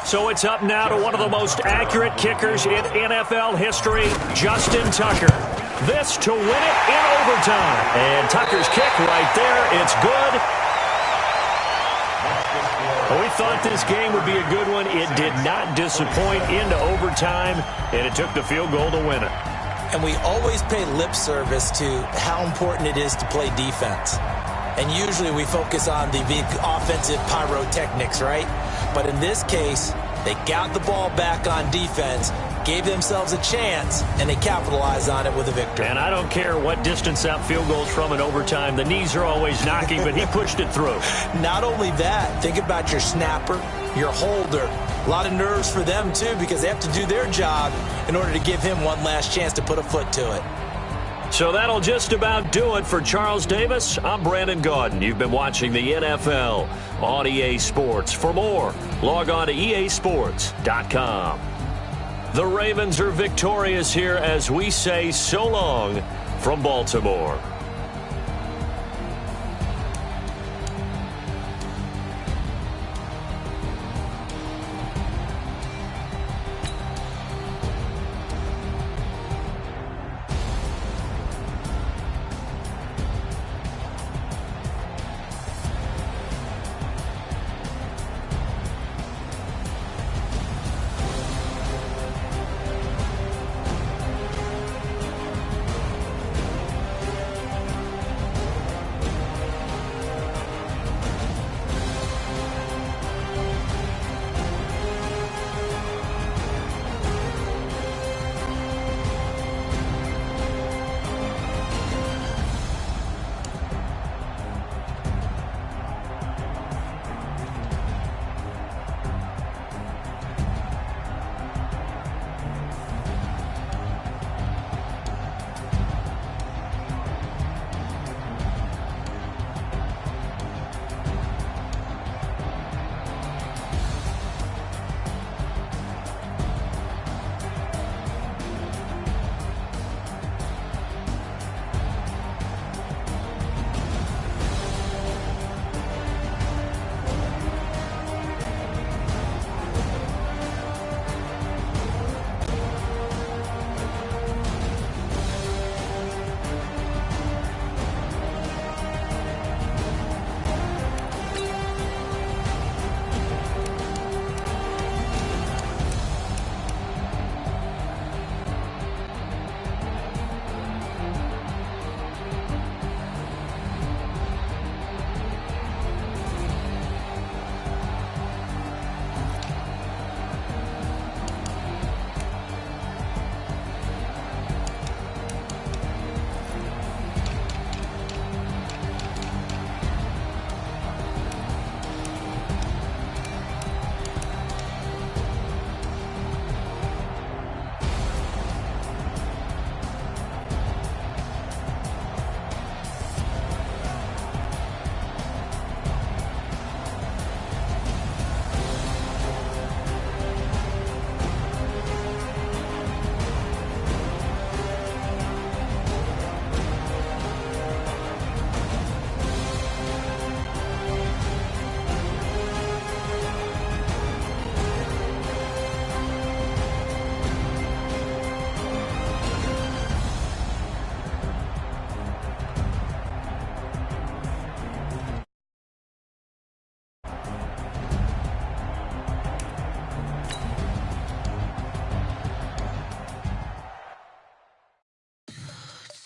So it's up now to one of the most accurate kickers in NFL history, Justin Tucker. This to win it in overtime. And Tucker's kick right there. It's good. We thought this game would be a good one. It did not disappoint into overtime, and it took the field goal to win it. And we always pay lip service to how important it is to play defense. And usually we focus on the offensive pyrotechnics, right? But in this case, they got the ball back on defense, gave themselves a chance, and they capitalized on it with a victory. And I don't care what distance out field goals from in overtime. The knees are always knocking, but he pushed it through. Not only that, think about your snapper, your holder. A lot of nerves for them, too, because they have to do their job in order to give him one last chance to put a foot to it. So that'll just about do it for Charles Davis. I'm Brandon Gaudin. You've been watching the NFL on EA Sports. For more, log on to easports.com. The Ravens are victorious here as we say so long from Baltimore.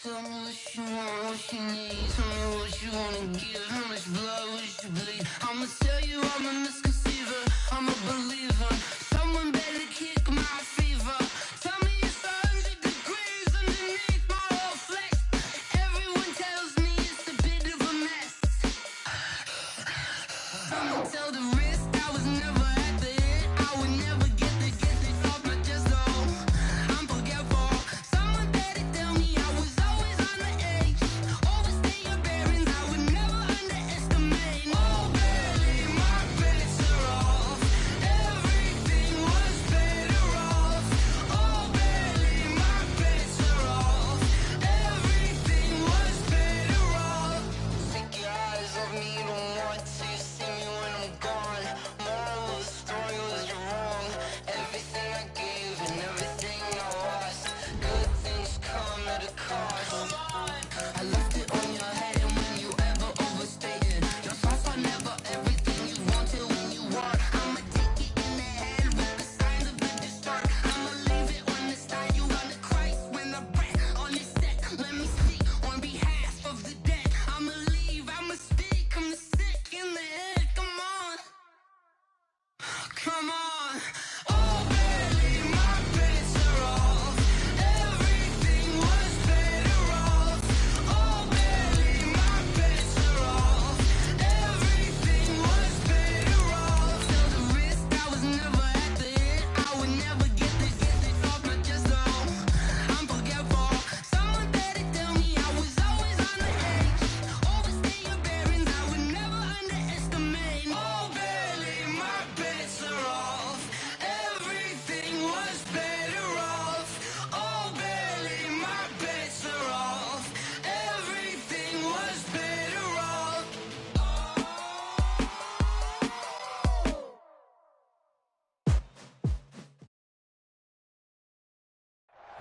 Tell me what you want, what you need. Tell me what you wanna give. How much blood would you bleed? I'ma tell you I'm a misconceiver. I'm a believer. Someone better kick my fever. Tell me it's 100 degrees underneath my whole flesh. Everyone tells me it's a bit of a mess. I'ma tell the risk I was never at the end. I would never get it off my chest though. I'm forgetful. Someone better tell me I was always on the edge. Overstay your bearings, I would never underestimate. Oh baby, my bets are off. Everything was better off. Oh baby, my bets are off. Everything was better off. Take your eyes off me, don't want to see me when I'm gone. More was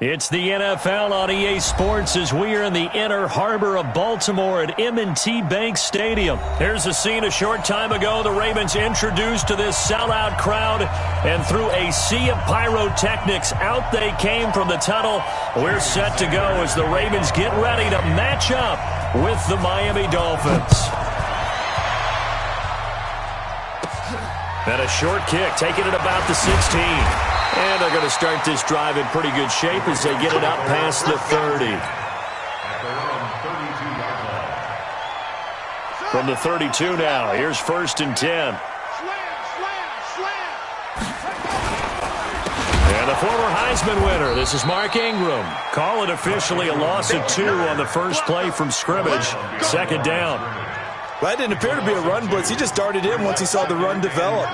It's the NFL on EA Sports as we are in the inner harbor of Baltimore at M&T Bank Stadium. Here's a scene a short time ago. The Ravens introduced to this sellout crowd, and through a sea of pyrotechnics, out they came from the tunnel. We're set to go as the Ravens get ready to match up with the Miami Dolphins. And a short kick, taking it about the 16. And they're going to start this drive in pretty good shape as they get it up past the 30. From the 32 now, here's 1st and 10. And the former Heisman winner, this is Mark Ingram. Call it officially a loss of 2 on the first play from scrimmage. 2nd down. Well, that didn't appear to be a run blitz. He just darted in once he saw the run develop.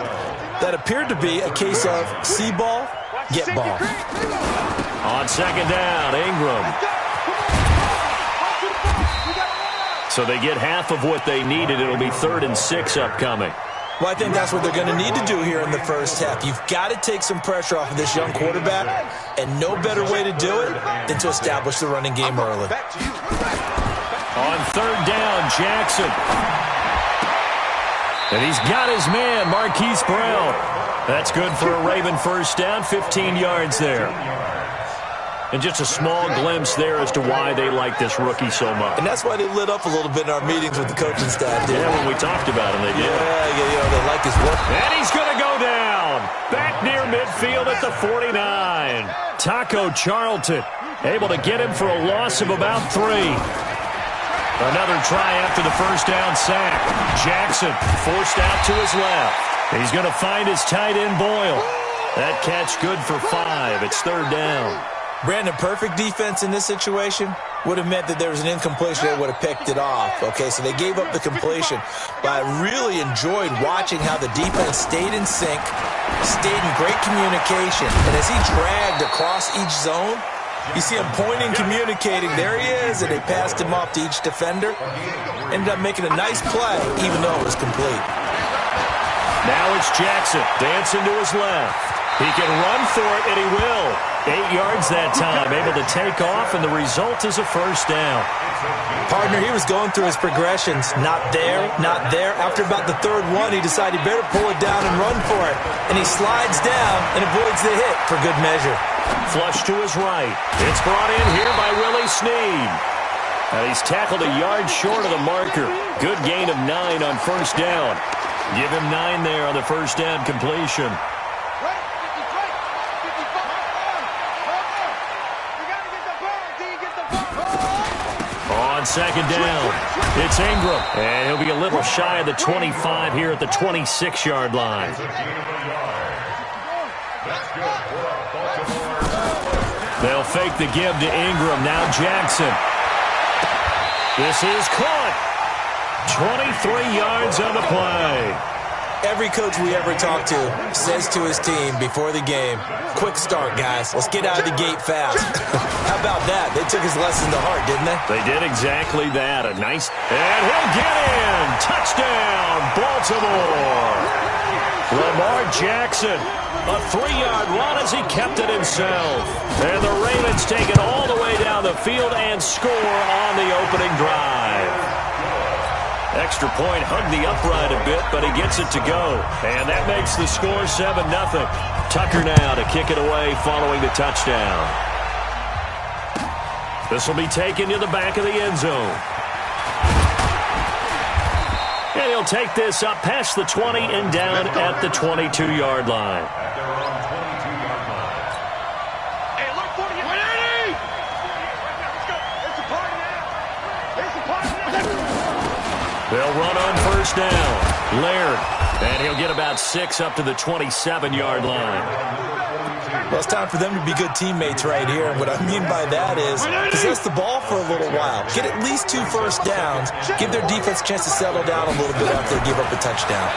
That appeared to be a case of see ball, get ball. On 2nd down, Ingram. So they get half of what they needed. It'll be 3rd and 6 upcoming. Well, I think that's what they're going to need to do here in the first half. You've got to take some pressure off of this young quarterback, and no better way to do it than to establish the running game early. On 3rd down, Jackson. And he's got his man, Marquise Brown. That's good for a Raven first down, 15 yards there. And just a small glimpse there as to why they like this rookie so much. And that's why they lit up a little bit in our meetings with the coaching staff. Yeah, when we talked about him, they did. Yeah, they like his work. And he's going to go down. Back near midfield at the 49. Taco Charlton able to get him for a loss of about 3. Another try after the first down sack. Jackson forced out to his left. He's going to find his tight end Boyle. That catch good for 5. It's 3rd down. Brandon, perfect defense in this situation would have meant that there was an incompletion. They would have picked it off. Okay, so they gave up the completion. But I really enjoyed watching how the defense stayed in sync, stayed in great communication. And as he dragged across each zone, you see him pointing, communicating. There he is, and they passed him off to each defender. Ended up making a nice play, even though it was complete. Now it's Jackson, dancing to his left. He can run for it, and he will. 8 yards that time, able to take off, and the result is a first down. Partner, he was going through his progressions. Not there, not there. After about the 3rd one, he decided he better pull it down and run for it. And he slides down and avoids the hit for good measure. Flush to his right. It's brought in here by Willie Snead. And he's tackled a yard short of the marker. Good gain of 9 on first down. Give him 9 there on the first down completion. On 2nd down, it's Ingram. And he'll be a little shy of the 25 here at the 26-yard line. They'll fake the give to Ingram. Now Jackson. This is caught. 23 yards on the play. Every coach we ever talk to says to his team before the game, quick start, guys. Let's get out of the gate fast. How about that? They took his lesson to heart, didn't they? They did exactly that. A nice... And he'll get in. Touchdown, Baltimore. Lamar Jackson. A 3-yard run as he kept it himself. And the Ravens take it all the way down the field and score on the opening drive. Extra point hugged the upright a bit, but he gets it to go. And that makes the score 7-0. Tucker now to kick it away following the touchdown. This will be taken to the back of the end zone. And he'll take this up past the 20 and down at the 22-yard line. They'll run on first down. Laird. And he'll get about 6 up to the 27-yard line. Well, it's time for them to be good teammates right here. And what I mean by that is possess the ball for a little while. Get at least 2 first downs. Give their defense a chance to settle down a little bit after they give up a touchdown.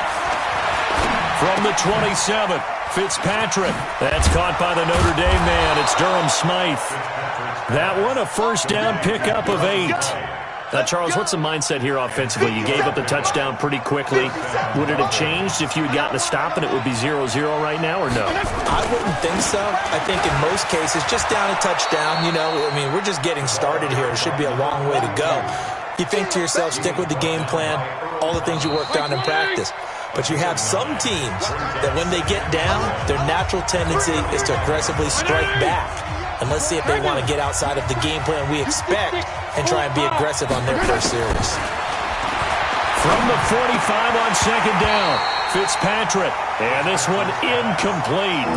From the 27, Fitzpatrick. That's caught by the Notre Dame man. It's Durham Smythe. That one a first down pickup of 8. Charles, what's the mindset here offensively? You gave up the touchdown pretty quickly. Would it have changed if you had gotten a stop and it would be 0-0 right now, or no? I wouldn't think so. I think in most cases, just down a touchdown, we're just getting started here. It should be a long way to go. You think to yourself, stick with the game plan, all the things you worked on in practice. But you have some teams that when they get down, their natural tendency is to aggressively strike back. And let's see if they want to get outside of the game plan we expect and try and be aggressive on their first series. From the 45 on second down, Fitzpatrick. And this one incomplete.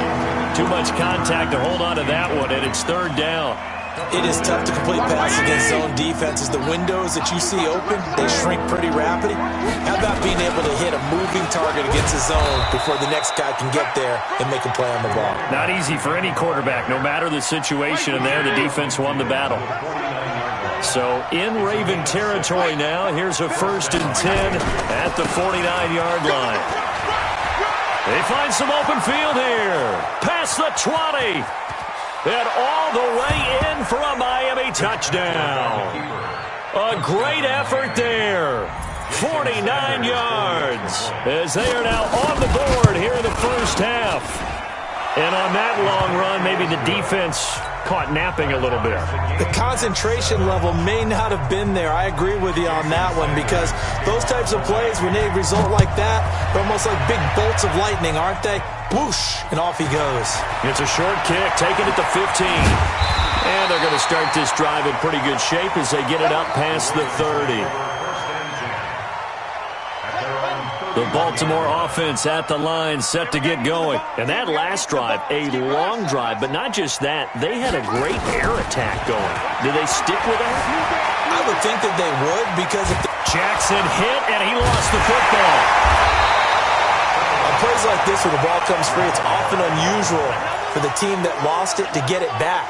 Too much contact to hold on to that one, and it's third down. It is tough to complete passes against zone defenses. The windows that you see open, they shrink pretty rapidly. How about being able to hit a moving target against the zone before the next guy can get there and make a play on the ball? Not easy for any quarterback, no matter the situation, and there the defense won the battle. So in Raven territory now, here's a 1st and 10 at the 49-yard line. They find some open field here. Past the 20. And all the way in for a Miami touchdown. A great effort there. 49 yards as they are now on the board here in the first half. And on that long run, maybe the defense caught napping a little bit. The concentration level may not have been there. I agree with you on that one because those types of plays, when they result like that, they're almost like big bolts of lightning, aren't they? Whoosh, and off he goes. It's a short kick, taken at the 15. And they're going to start this drive in pretty good shape as they get it up past the 30. The Baltimore offense at the line, set to get going. And that last drive, a long drive, but not just that. They had a great air attack going. Do they stick with that? I would think that they would because if Jackson hit, and he lost the football. On plays like this where the ball comes free, it's often unusual for the team that lost it to get it back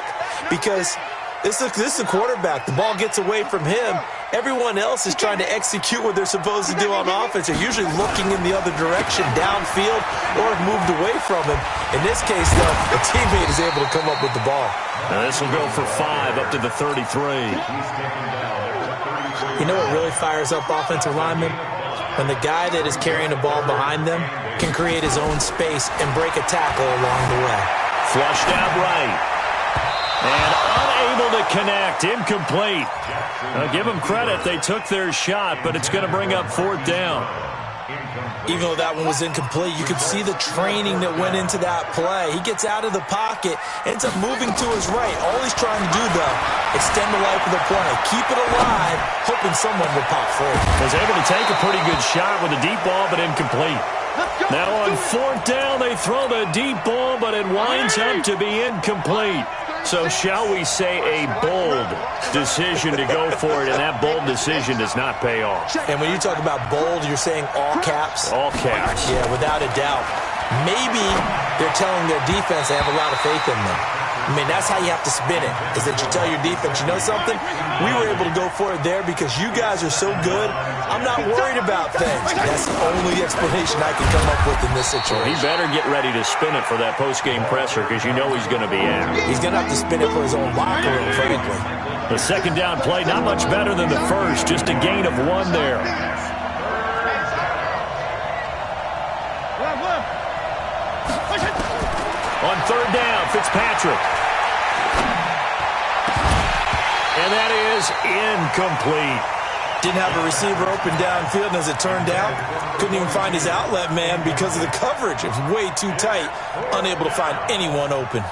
because this is the quarterback. The ball gets away from him. Everyone else is trying to execute what they're supposed to do on offense. They're usually looking in the other direction, downfield, or have moved away from him. In this case, though, the teammate is able to come up with the ball. Now this will go for 5 up to the 33. You know what really fires up offensive linemen? When the guy that is carrying the ball behind them can create his own space and break a tackle along the way. Flushed out right. And unable to connect. Incomplete. Now give them credit. They took their shot, but it's going to bring up 4th down. Even though that one was incomplete, you could see the training that went into that play. He gets out of the pocket, ends up moving to his right. All he's trying to do, though, extend the life of the play. Keep it alive, hoping someone will pop free. Was able to take a pretty good shot with a deep ball, but incomplete. Now on 4th down, they throw the deep ball, but it winds up to be incomplete. So shall we say a bold decision to go for it, and that bold decision does not pay off. And when you talk about bold, you're saying all caps? All caps. Yeah, without a doubt. Maybe they're telling their defense they have a lot of faith in them. I mean, that's how you have to spin it, is that you tell your defense, you know something? We were able to go for it there because you guys are so good. I'm not worried about things. That's the only explanation I can come up with in this situation. Well, he better get ready to spin it for that post-game presser because you know he's going to be in. He's going to have to spin it for his own locker room, frankly. The second down play, not much better than the first, just a gain of 1 there. On 3rd down, Fitzpatrick. And that is incomplete. Didn't have a receiver open downfield, and as it turned out, couldn't even find his outlet man because of the coverage. It was way too tight, unable to find anyone open.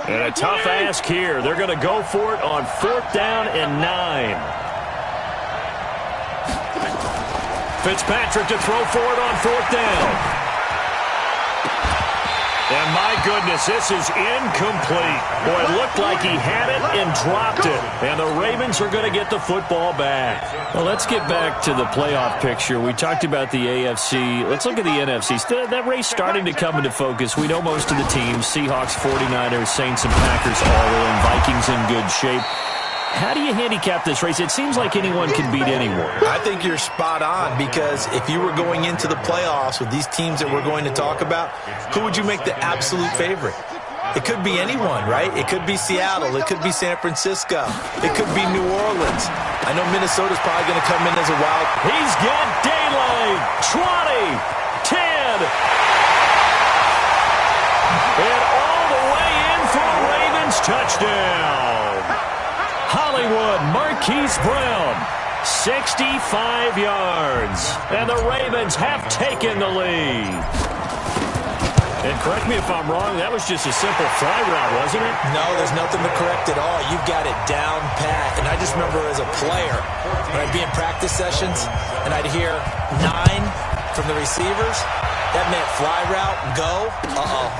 And a tough ask here. They're going to go for it on 4th down and 9. Fitzpatrick to throw for it on 4th down. And my goodness, this is incomplete. Boy, it looked like he had it and dropped it. And the Ravens are going to get the football back. Well, let's get back to the playoff picture. We talked about the AFC. Let's look at the NFC. That race starting to come into focus. We know most of the teams, Seahawks, 49ers, Saints, and Packers all in. Vikings in good shape. How do you handicap this race? It seems like anyone can beat anyone. I think you're spot on because if you were going into the playoffs with these teams that we're going to talk about, who would you make the absolute favorite? It could be anyone, right? It could be Seattle. It could be San Francisco. It could be New Orleans. I know Minnesota's probably going to come in as a wild. He's got daylight. 20, 10. And all the way in for a Ravens touchdown. Hollywood Marquise Brown, 65 yards. And the Ravens have taken the lead. And correct me if I'm wrong, that was just a simple fly route, wasn't it? No, there's nothing to correct at all. You've got it down pat. And I just remember as a player, when I'd be in practice sessions, and I'd hear 9 from the receivers, that meant fly route, go.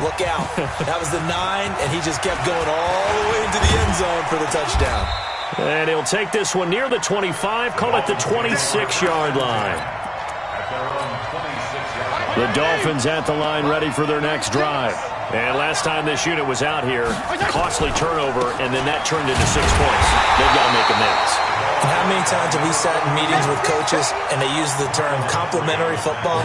Look out. That was the 9, and he just kept going all the way into the end zone for the touchdown. And he'll take this one near the 25, call it the 26-yard line. The Dolphins at the line, ready for their next drive. And last time this unit was out here, costly turnover, and then that turned into 6 points. They've got to make amends. And how many times have we sat in meetings with coaches and they use the term complementary football?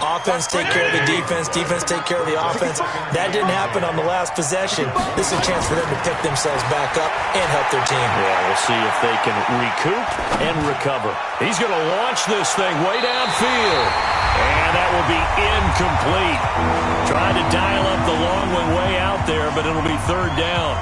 Offense take care of the defense, defense take care of the offense. That didn't happen on the last possession. This is a chance for them to pick themselves back up and help their team. Yeah, we'll see if they can recoup and recover. He's going to launch this thing way downfield. And that will be incomplete. Tried to dial up the long one way out there, but it'll be third down.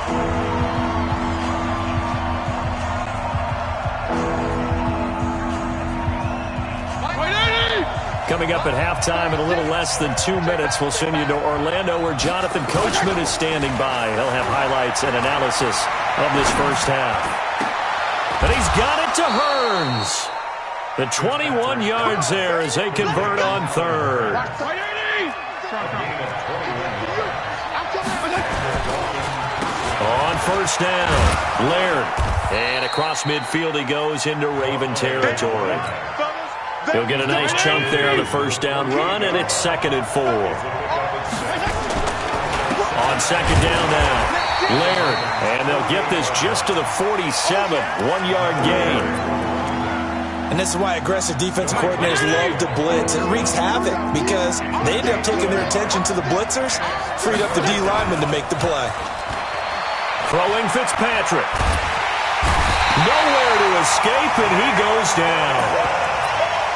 Coming up at halftime in a little less than 2 minutes, we'll send you to Orlando where Jonathan Coachman is standing by. He'll have highlights and analysis of this first half. And he's got it to Hearns. The 21 yards there as they convert on third. On first down, Laird. And across midfield he goes into Raven territory. He'll get a nice chunk there on the first down run, and it's 2nd and 4. On second down now, Laird. And they'll get this just to the 47, 1-yard gain. And this is why aggressive defensive coordinators love to blitz. It wreaks havoc because they end up taking their attention to the blitzers, freed up the D lineman to make the play. Throwing Fitzpatrick. Nowhere to escape, and he goes down.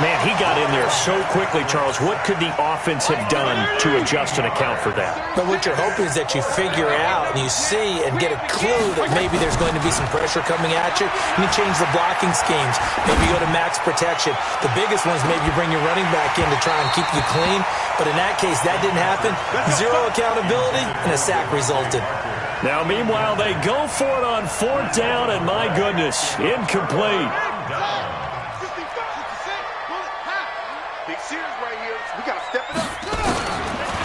Man, he got in there so quickly, Charles. What could the offense have done to adjust and account for that? But what you're hoping is that you figure out and you see and get a clue that maybe there's going to be some pressure coming at you, and you change the blocking schemes. Maybe you go to max protection. The biggest one is maybe you bring your running back in to try and keep you clean. But in that case, that didn't happen. Zero accountability, and a sack resulted. Now, meanwhile, they go for it on fourth down, and my goodness, incomplete.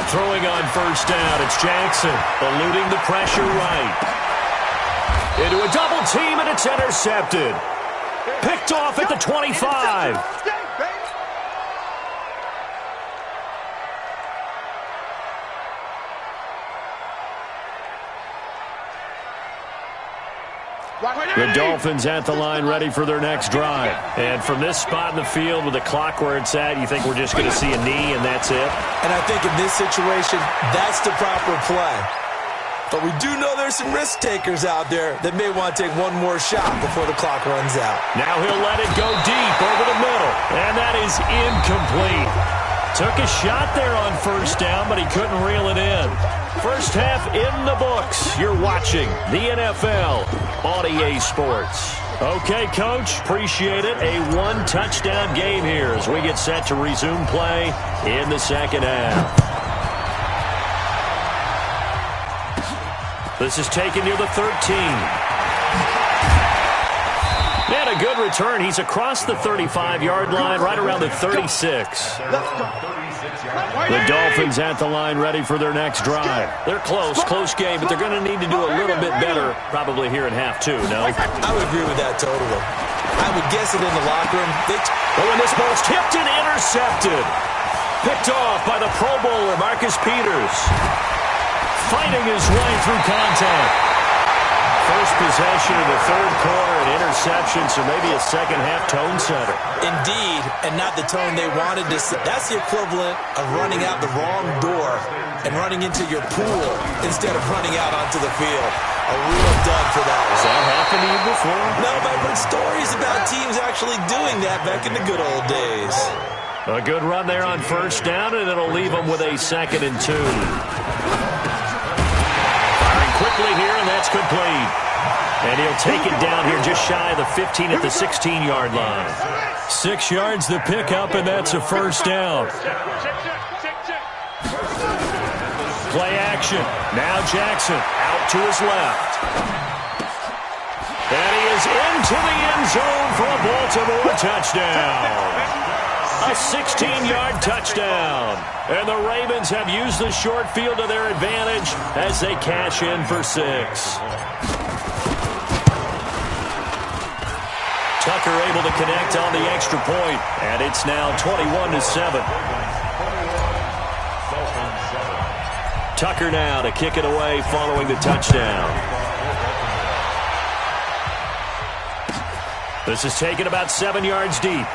Throwing on first down, it's Jackson, eluding the pressure right. Into a double team, and it's intercepted. Picked off at the 25. The Dolphins at the line, ready for their next drive. And from this spot in the field with the clock where it's at, you think we're just going to see a knee and that's it? And I think in this situation, that's the proper play. But we do know there's some risk takers out there that may want to take one more shot before the clock runs out. Now he'll let it go deep over the middle. And that is incomplete. Took a shot there on first down, but he couldn't reel it in. First half in the books. You're watching the NFL on EA Sports. Okay, Coach, appreciate it. A one-touchdown game here as we get set to resume play in the second half. This is taken near the 13. And a good return. He's across the 35-yard line, right around the 36. The Dolphins at the line, ready for their next drive. They're close game, but they're going to need to do a little bit better probably here in half two, no? I would agree with that totally. I would guess it in the locker room. And this ball's tipped and intercepted. Picked off by the Pro Bowler, Marcus Peters. Fighting his way through contact. first possession of the third quarter, an interception, so maybe a second-half tone setter. Indeed, and not the tone they wanted to see. That's the equivalent of running out the wrong door and running into your pool instead of running out onto the field. A real dud for that. Has that happened to you before? No, but I've heard stories about teams actually doing that back in the good old days. A good run there on first down, and it'll leave them with a 2nd and 2. Firing quickly here, and that's complete. And he'll take it down here just shy of the 15 at the 16-yard line. 6 yards the pickup, and that's a first down. Play action. Now Jackson out to his left. And he is into the end zone for a Baltimore touchdown. A 16-yard touchdown. And the Ravens have used the short field to their advantage as they cash in for 6. Tucker able to connect on the extra point, and it's now 21-7. Tucker now to kick it away following the touchdown. This is taken about 7 yards deep.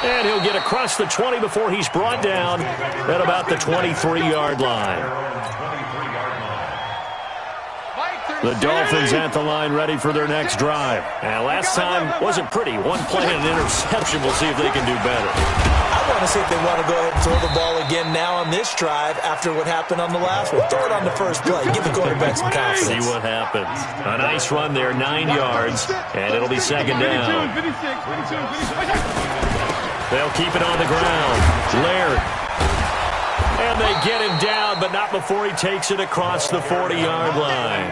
And he'll get across the 20 before he's brought down at about the 23-yard line. The Dolphins at the line ready for their next drive. And last time wasn't pretty. One play and an interception. We'll see if they can do better. I want to see if they want to go ahead and throw the ball again now on this drive after what happened on the last one. Throw it on the first play. Give the quarterback some confidence. See what happens. A nice run there, 9 yards, and it'll be 2nd down. They'll keep it on the ground. Laird. And they get him down, but not before he takes it across the 40-yard line.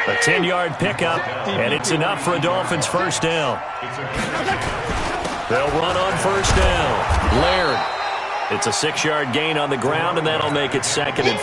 A 10-yard pickup, and it's enough for a Dolphins first down. They'll run on first down. Laird. It's a 6-yard gain on the ground, and that'll make it 2nd and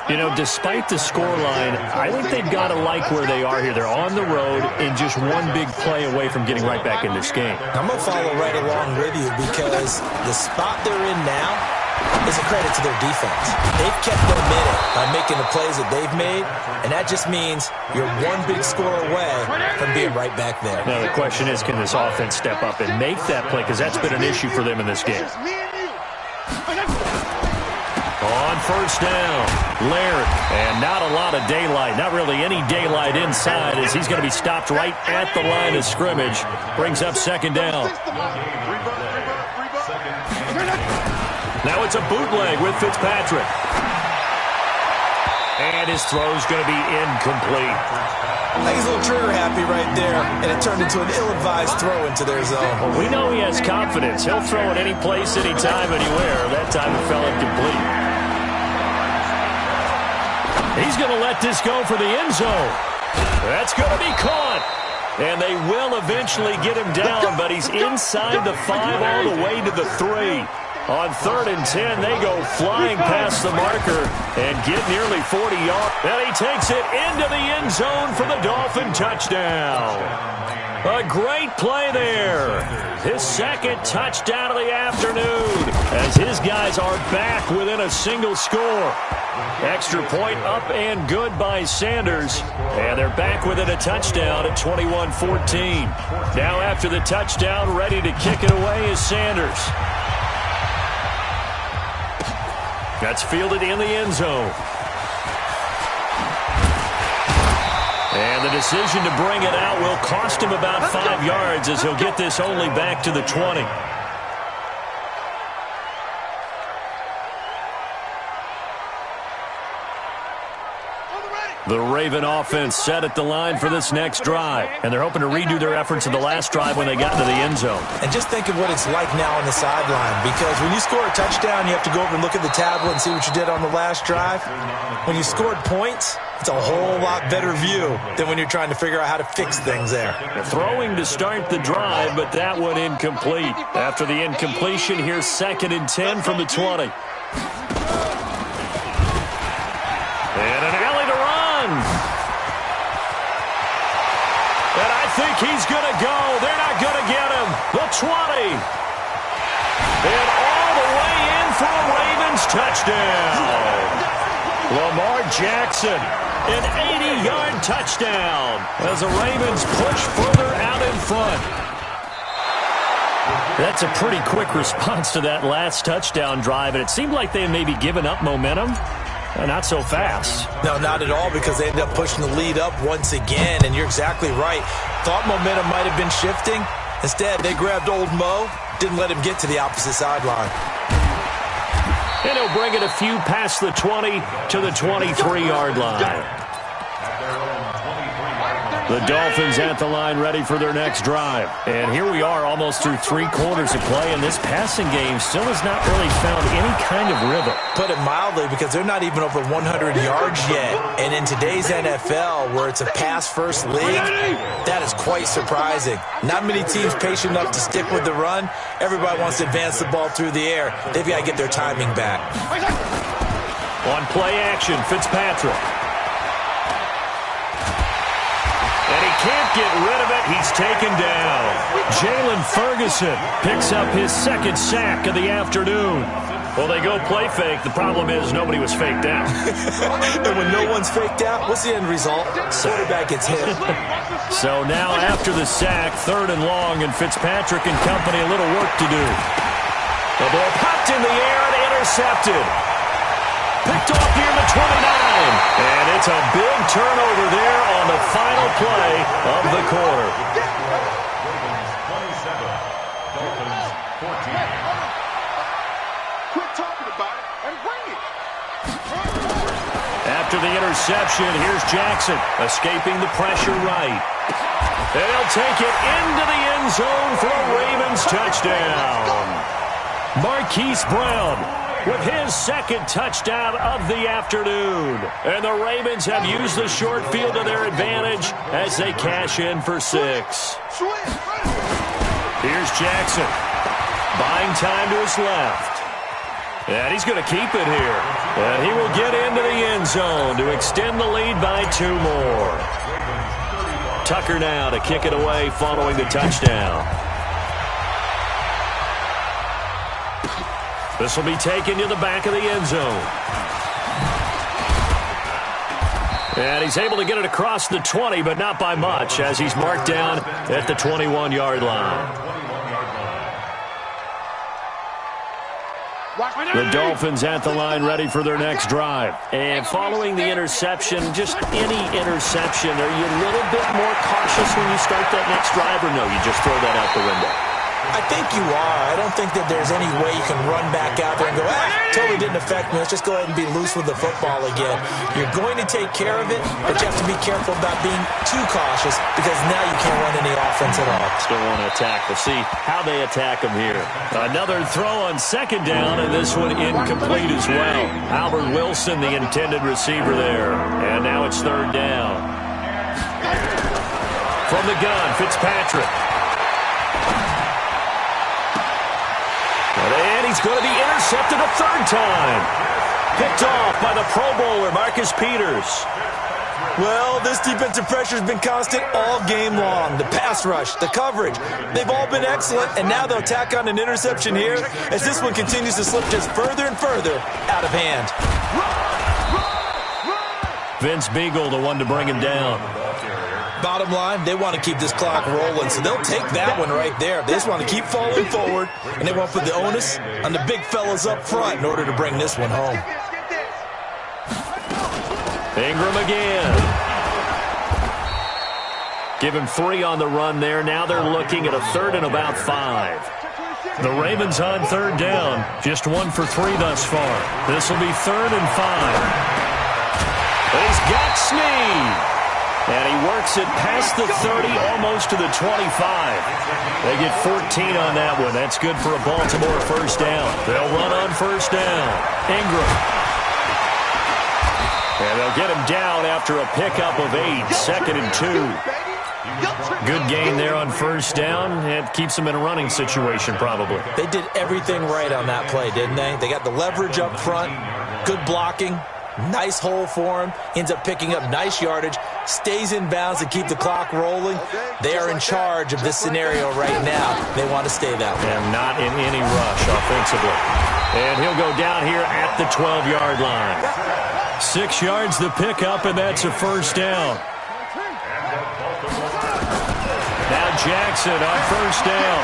4. You know, despite the scoreline, I think they've got to like where they are here. They're on the road and just one big play away from getting right back in this game. I'm going to follow right along with you because the spot they're in now is a credit to their defense. They've kept them in it by making the plays that they've made, and that just means you're one big score away from being right back there. Now, the question is, can this offense step up and make that play? Because that's been an issue for them in this game. On first down, Laird, and not a lot of daylight, not really any daylight inside as he's going to be stopped right at the line of scrimmage. Brings up 2nd down. Now it's a bootleg with Fitzpatrick. And his throw's going to be incomplete. I think he's a little trigger happy right there, and it turned into an ill-advised throw into their zone. Well, we know he has confidence. He'll throw it any place, anytime, anywhere. That time it fell incomplete. He's going to let this go for the end zone. That's going to be caught. And they will eventually get him down, but he's inside the 5 all the way to the 3. On 3rd and 10, they go flying past the marker and get nearly 40 yards. And he takes it into the end zone for the Dolphin touchdown. A great play there. His 2nd touchdown of the afternoon as his guys are back within a single score. Extra point up and good by Sanders. And they're back within a touchdown at 21-14. Now after the touchdown, ready to kick it away is Sanders. That's fielded in the end zone. And the decision to bring it out will cost him about 5 yards as he'll get this only back to the 20. The Raven offense set at the line for this next drive. And they're hoping to redo their efforts in the last drive when they got into the end zone. And just think of what it's like now on the sideline. Because when you score a touchdown, you have to go over and look at the tablet and see what you did on the last drive. When you scored points, it's a whole lot better view than when you're trying to figure out how to fix things there. Throwing to start the drive, but that one incomplete. After the incompletion, here's 2nd and 10 from the 20. And an alley to run. And I think he's going to go. They're not going to get him. The 20. And all the way in for a Ravens touchdown. Lamar Jackson An 80-yard touchdown as the Ravens push further out in front. That's a pretty quick response to that last touchdown drive, and it seemed like they had maybe given up momentum. Not so fast. No, not at all, because they ended up pushing the lead up once again, and you're exactly right. Thought momentum might have been shifting. Instead, they grabbed old Mo, didn't let him get to the opposite sideline. And he'll bring it a few past the 20 to the 23-yard line. The Dolphins at the line ready for their next drive. And here we are almost through 3 quarters of play, and this passing game still has not really found any kind of rhythm. Put it mildly, because they're not even over 100 yards yet. And in today's NFL, where it's a pass-first league, that is quite surprising. Not many teams patient enough to stick with the run. Everybody wants to advance the ball through the air. They've got to get their timing back. On play action, Fitzpatrick. And he can't get rid of it. He's taken down. Jalen Ferguson picks up his 2nd sack of the afternoon. Well, they go play fake. The problem is nobody was faked out. And when no one's faked out, what's the end result? Quarterback gets hit. So now after the sack, 3rd and long, and Fitzpatrick and company a little work to do. The ball popped in the air and intercepted. Picked off near the 29. And it's a big turnover there on the final play of the quarter. Ravens 27, Dolphins 14. Quit talking about it and bring it. After the interception, here's Jackson escaping the pressure right. And he'll take it into the end zone for a Ravens touchdown. Marquise Brown with his 2nd touchdown of the afternoon. And the Ravens have used the short field to their advantage as they cash in for 6. Here's Jackson, buying time to his left. And he's going to keep it here. And he will get into the end zone to extend the lead by 2 more. Tucker now to kick it away following the touchdown. This will be taken to the back of the end zone. And he's able to get it across the 20, but not by much, as he's marked down at the 21-yard line. The Dolphins at the line ready for their next drive. And following the interception, just any interception, are you a little bit more cautious when you start that next drive, or no, you just throw that out the window? I think you are. I don't think that there's any way you can run back out there and go, totally didn't affect me. Let's just go ahead and be loose with the football again. You're going to take care of it, but you have to be careful about being too cautious, because now you can't run any offense at all. Still want to attack. We'll see how they attack them here. Another throw on 2nd down, and this one incomplete as well. Albert Wilson, the intended receiver there. And now it's 3rd down. From the gun, Fitzpatrick. And he's going to be intercepted a 3rd time. Picked off by the Pro Bowler, Marcus Peters. Well, this defensive pressure has been constant all game long. The pass rush, the coverage, they've all been excellent, and now they'll tack on an interception here as this one continues to slip just further and further out of hand. Vince Beagle, the one to bring him down. Bottom line, they want to keep this clock rolling, so they'll take that one right there. They just want to keep falling forward, and they want to put the onus on the big fellas up front in order to bring this one home. Ingram again. Give him 3 on the run there. Now they're looking at a 3rd and about 5. The Ravens on 3rd down. Just 1 for 3 thus far. This will be 3rd and 5. But he's got Snead. And he works it past the 30, almost to the 25. They get 14 on that one. That's good for a Baltimore 1st down. They'll run on 1st down. Ingram. And they'll get him down after a pickup of 8, 2nd and 2. Good gain there on 1st down. It keeps them in a running situation, probably. They did everything right on that play, didn't they? They got the leverage up front, good blocking, nice hole for him, ends up picking up nice yardage, stays in bounds to keep the clock rolling. They are in charge of this scenario right now. They want to stay that way. And not in any rush offensively. And he'll go down here at the 12-yard line. 6 yards the pickup, and that's a first down. Now Jackson on first down.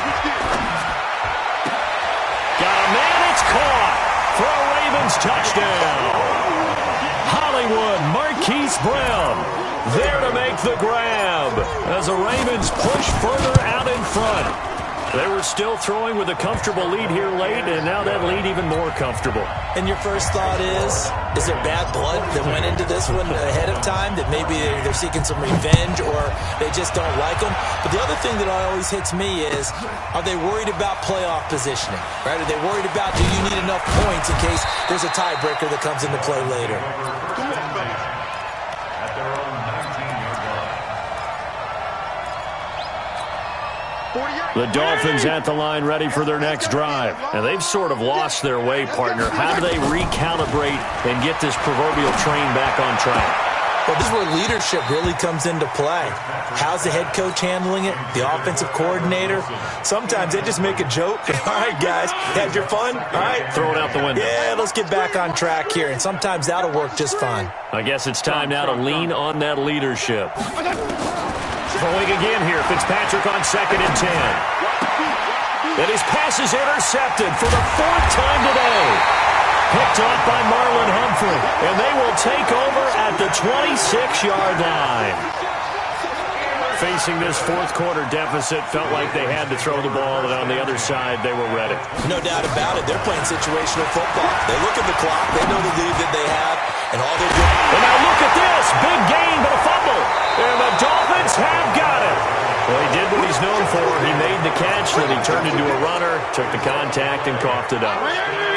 Got a man, it's caught for a Ravens touchdown. Hollywood, Marquise Brown there to make the grab as the Ravens push further out in front. They were still throwing with a comfortable lead here late, and now that lead even more comfortable. And your first thought is there bad blood that went into this one ahead of time, that maybe they're seeking some revenge or they just don't like them? But the other thing that always hits me is, are they worried about playoff positioning? Right? Are they worried about, do you need enough points in case there's a tiebreaker that comes into play later? At their own 19-yard line. The Dolphins at the line ready for their next drive. And they've sort of lost their way, partner. How do they recalibrate and get this proverbial train back on track? Well, this is where leadership really comes into play. How's the head coach handling it? The offensive coordinator? Sometimes they just make a joke. All right, guys, had your fun? All right. Throw it out the window. Yeah, let's get back on track here. And sometimes that'll work just fine. I guess it's time now to lean on that leadership. Throwing again here. Fitzpatrick on 2nd and 10. And his pass is intercepted for the 4th time today. Picked off by Marlon Humphrey. And they will take over at the 26-yard line. Facing this 4th quarter deficit, felt like they had to throw the ball, and on the other side, they were ready. No doubt about it. They're playing situational football. They look at the clock. They know the lead that they have, and all they're doing. And now look at this. Big gain, but a fumble. And the Dolphins have got it. Well, he did what he's known for. He made the catch, then he turned into a runner, took the contact, and coughed it up.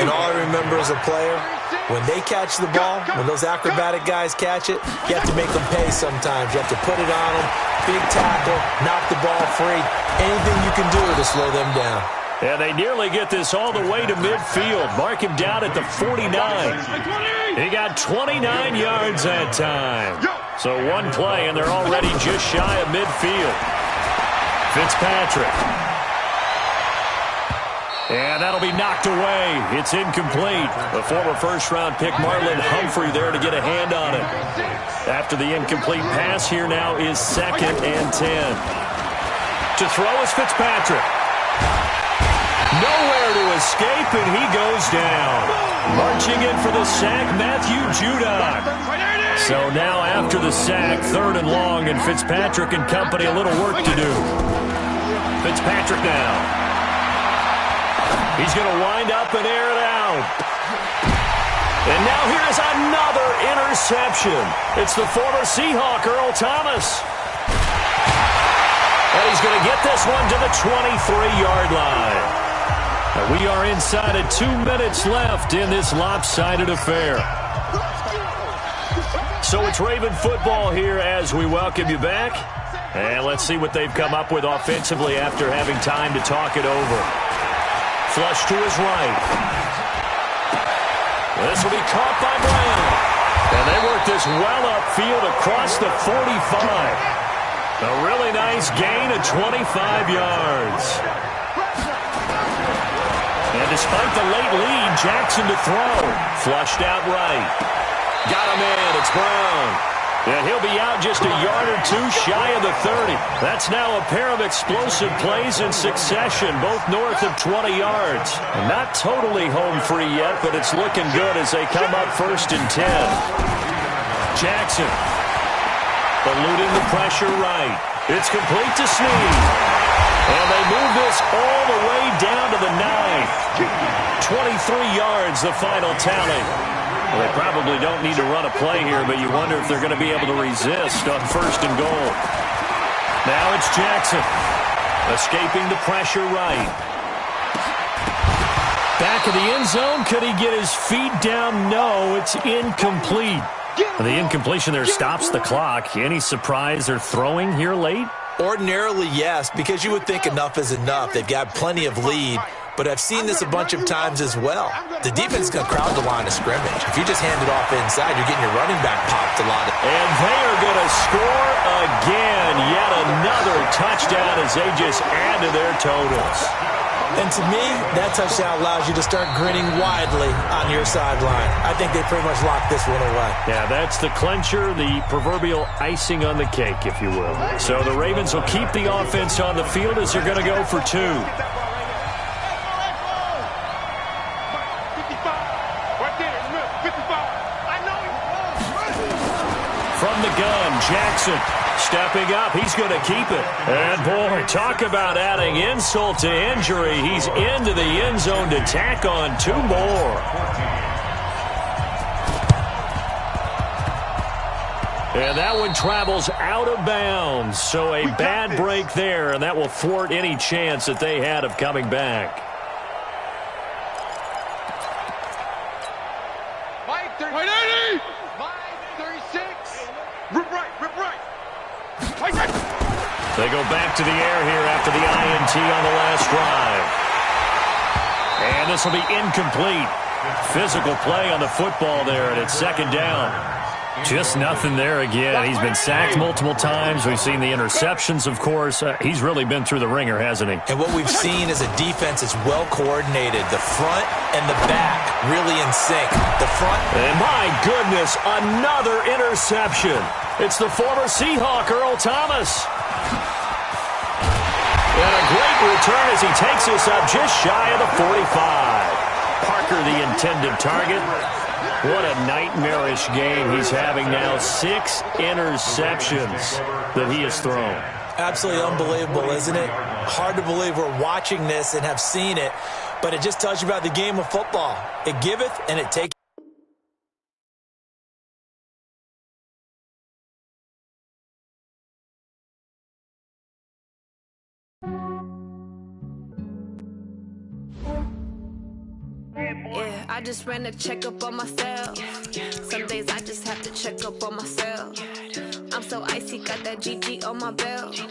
And all I remember as a player, when they catch the ball, when those acrobatic guys catch it, you have to make them pay sometimes. You have to put it on them, big tackle, knock the ball free. Anything you can do to slow them down. And they nearly get this all the way to midfield. Mark him down at the 49. He got 29 yards that time. So one play, and they're already just shy of midfield. Fitzpatrick. And that'll be knocked away. It's incomplete. The former first-round pick, Marlon Humphrey, there to get a hand on it. After the incomplete pass, here now is 2nd and 10. To throw is Fitzpatrick. Nowhere to escape, and he goes down. Marching in for the sack, Matthew Judon. So now after the sack, 3rd and long, and Fitzpatrick and company a little work to do. Fitzpatrick now. He's going to wind up and air it out. And now here's another interception. It's the former Seahawk, Earl Thomas. And he's going to get this one to the 23-yard line. We are inside of 2 minutes left in this lopsided affair. So it's Raven football here as we welcome you back. And let's see what they've come up with offensively after having time to talk it over. Flush to his right. This will be caught by Brown. And they work this well upfield across the 45. A really nice gain of 25 yards. And despite the late lead, Jackson to throw. Flushed out right. Got him in. It's Brown. And he'll be out just a yard or two shy of the 30. That's now a pair of explosive plays in succession, both north of 20 yards. Not totally home free yet, but it's looking good as they come up 1st and 10. Jackson eluding the pressure right. It's complete to Snead. And they move this all the way down to the 9. 23 yards, the final tally. Well, they probably don't need to run a play here, but you wonder if they're going to be able to resist on 1st and goal. Now it's Jackson. Escaping the pressure right. Back of the end zone. Could he get his feet down? No, it's incomplete. The incompletion there stops the clock. Any surprise they're throwing here late? Ordinarily, yes, because you would think enough is enough. They've got plenty of lead. but I've seen this a bunch of times as well. The defense is going to crowd the line of scrimmage. If you just hand it off inside, you're getting your running back popped a lot. And they are going to score again. Yet another touchdown as they just add to their totals. And to me, that touchdown allows you to start grinning widely on your sideline. I think they pretty much locked this one away. Yeah, that's the clincher, the proverbial icing on the cake, if you will. So the Ravens will keep the offense on the field as they're going to go for 2. From the gun, Jackson stepping up. He's going to keep it. And, boy, talk about adding insult to injury. He's into the end zone to tack on 2 more. And that one travels out of bounds. So a bad break there, and that will thwart any chance that they had of coming back. They go back to the air here after the INT on the last drive. And this will be incomplete. Physical play on the football there, and it's 2nd down. Just nothing there again. He's been sacked multiple times. We've seen the interceptions, of course. He's really been through the ringer, hasn't he? And what we've seen is a defense that's well coordinated. The front and the back really in sync. The front. And my goodness, another interception. It's the former Seahawk, Earl Thomas. And a great return as he takes us up just shy of the 45. Parker, the intended target. What a nightmarish game he's having now. 6 interceptions that he has thrown. Absolutely unbelievable, isn't it? Hard to believe we're watching this and have seen it, but it just tells you about the game of football. It giveth and it taketh. Yeah, I just ran a checkup on myself. Some days I just have to check up on myself. I'm so icy, got that GG on my belt.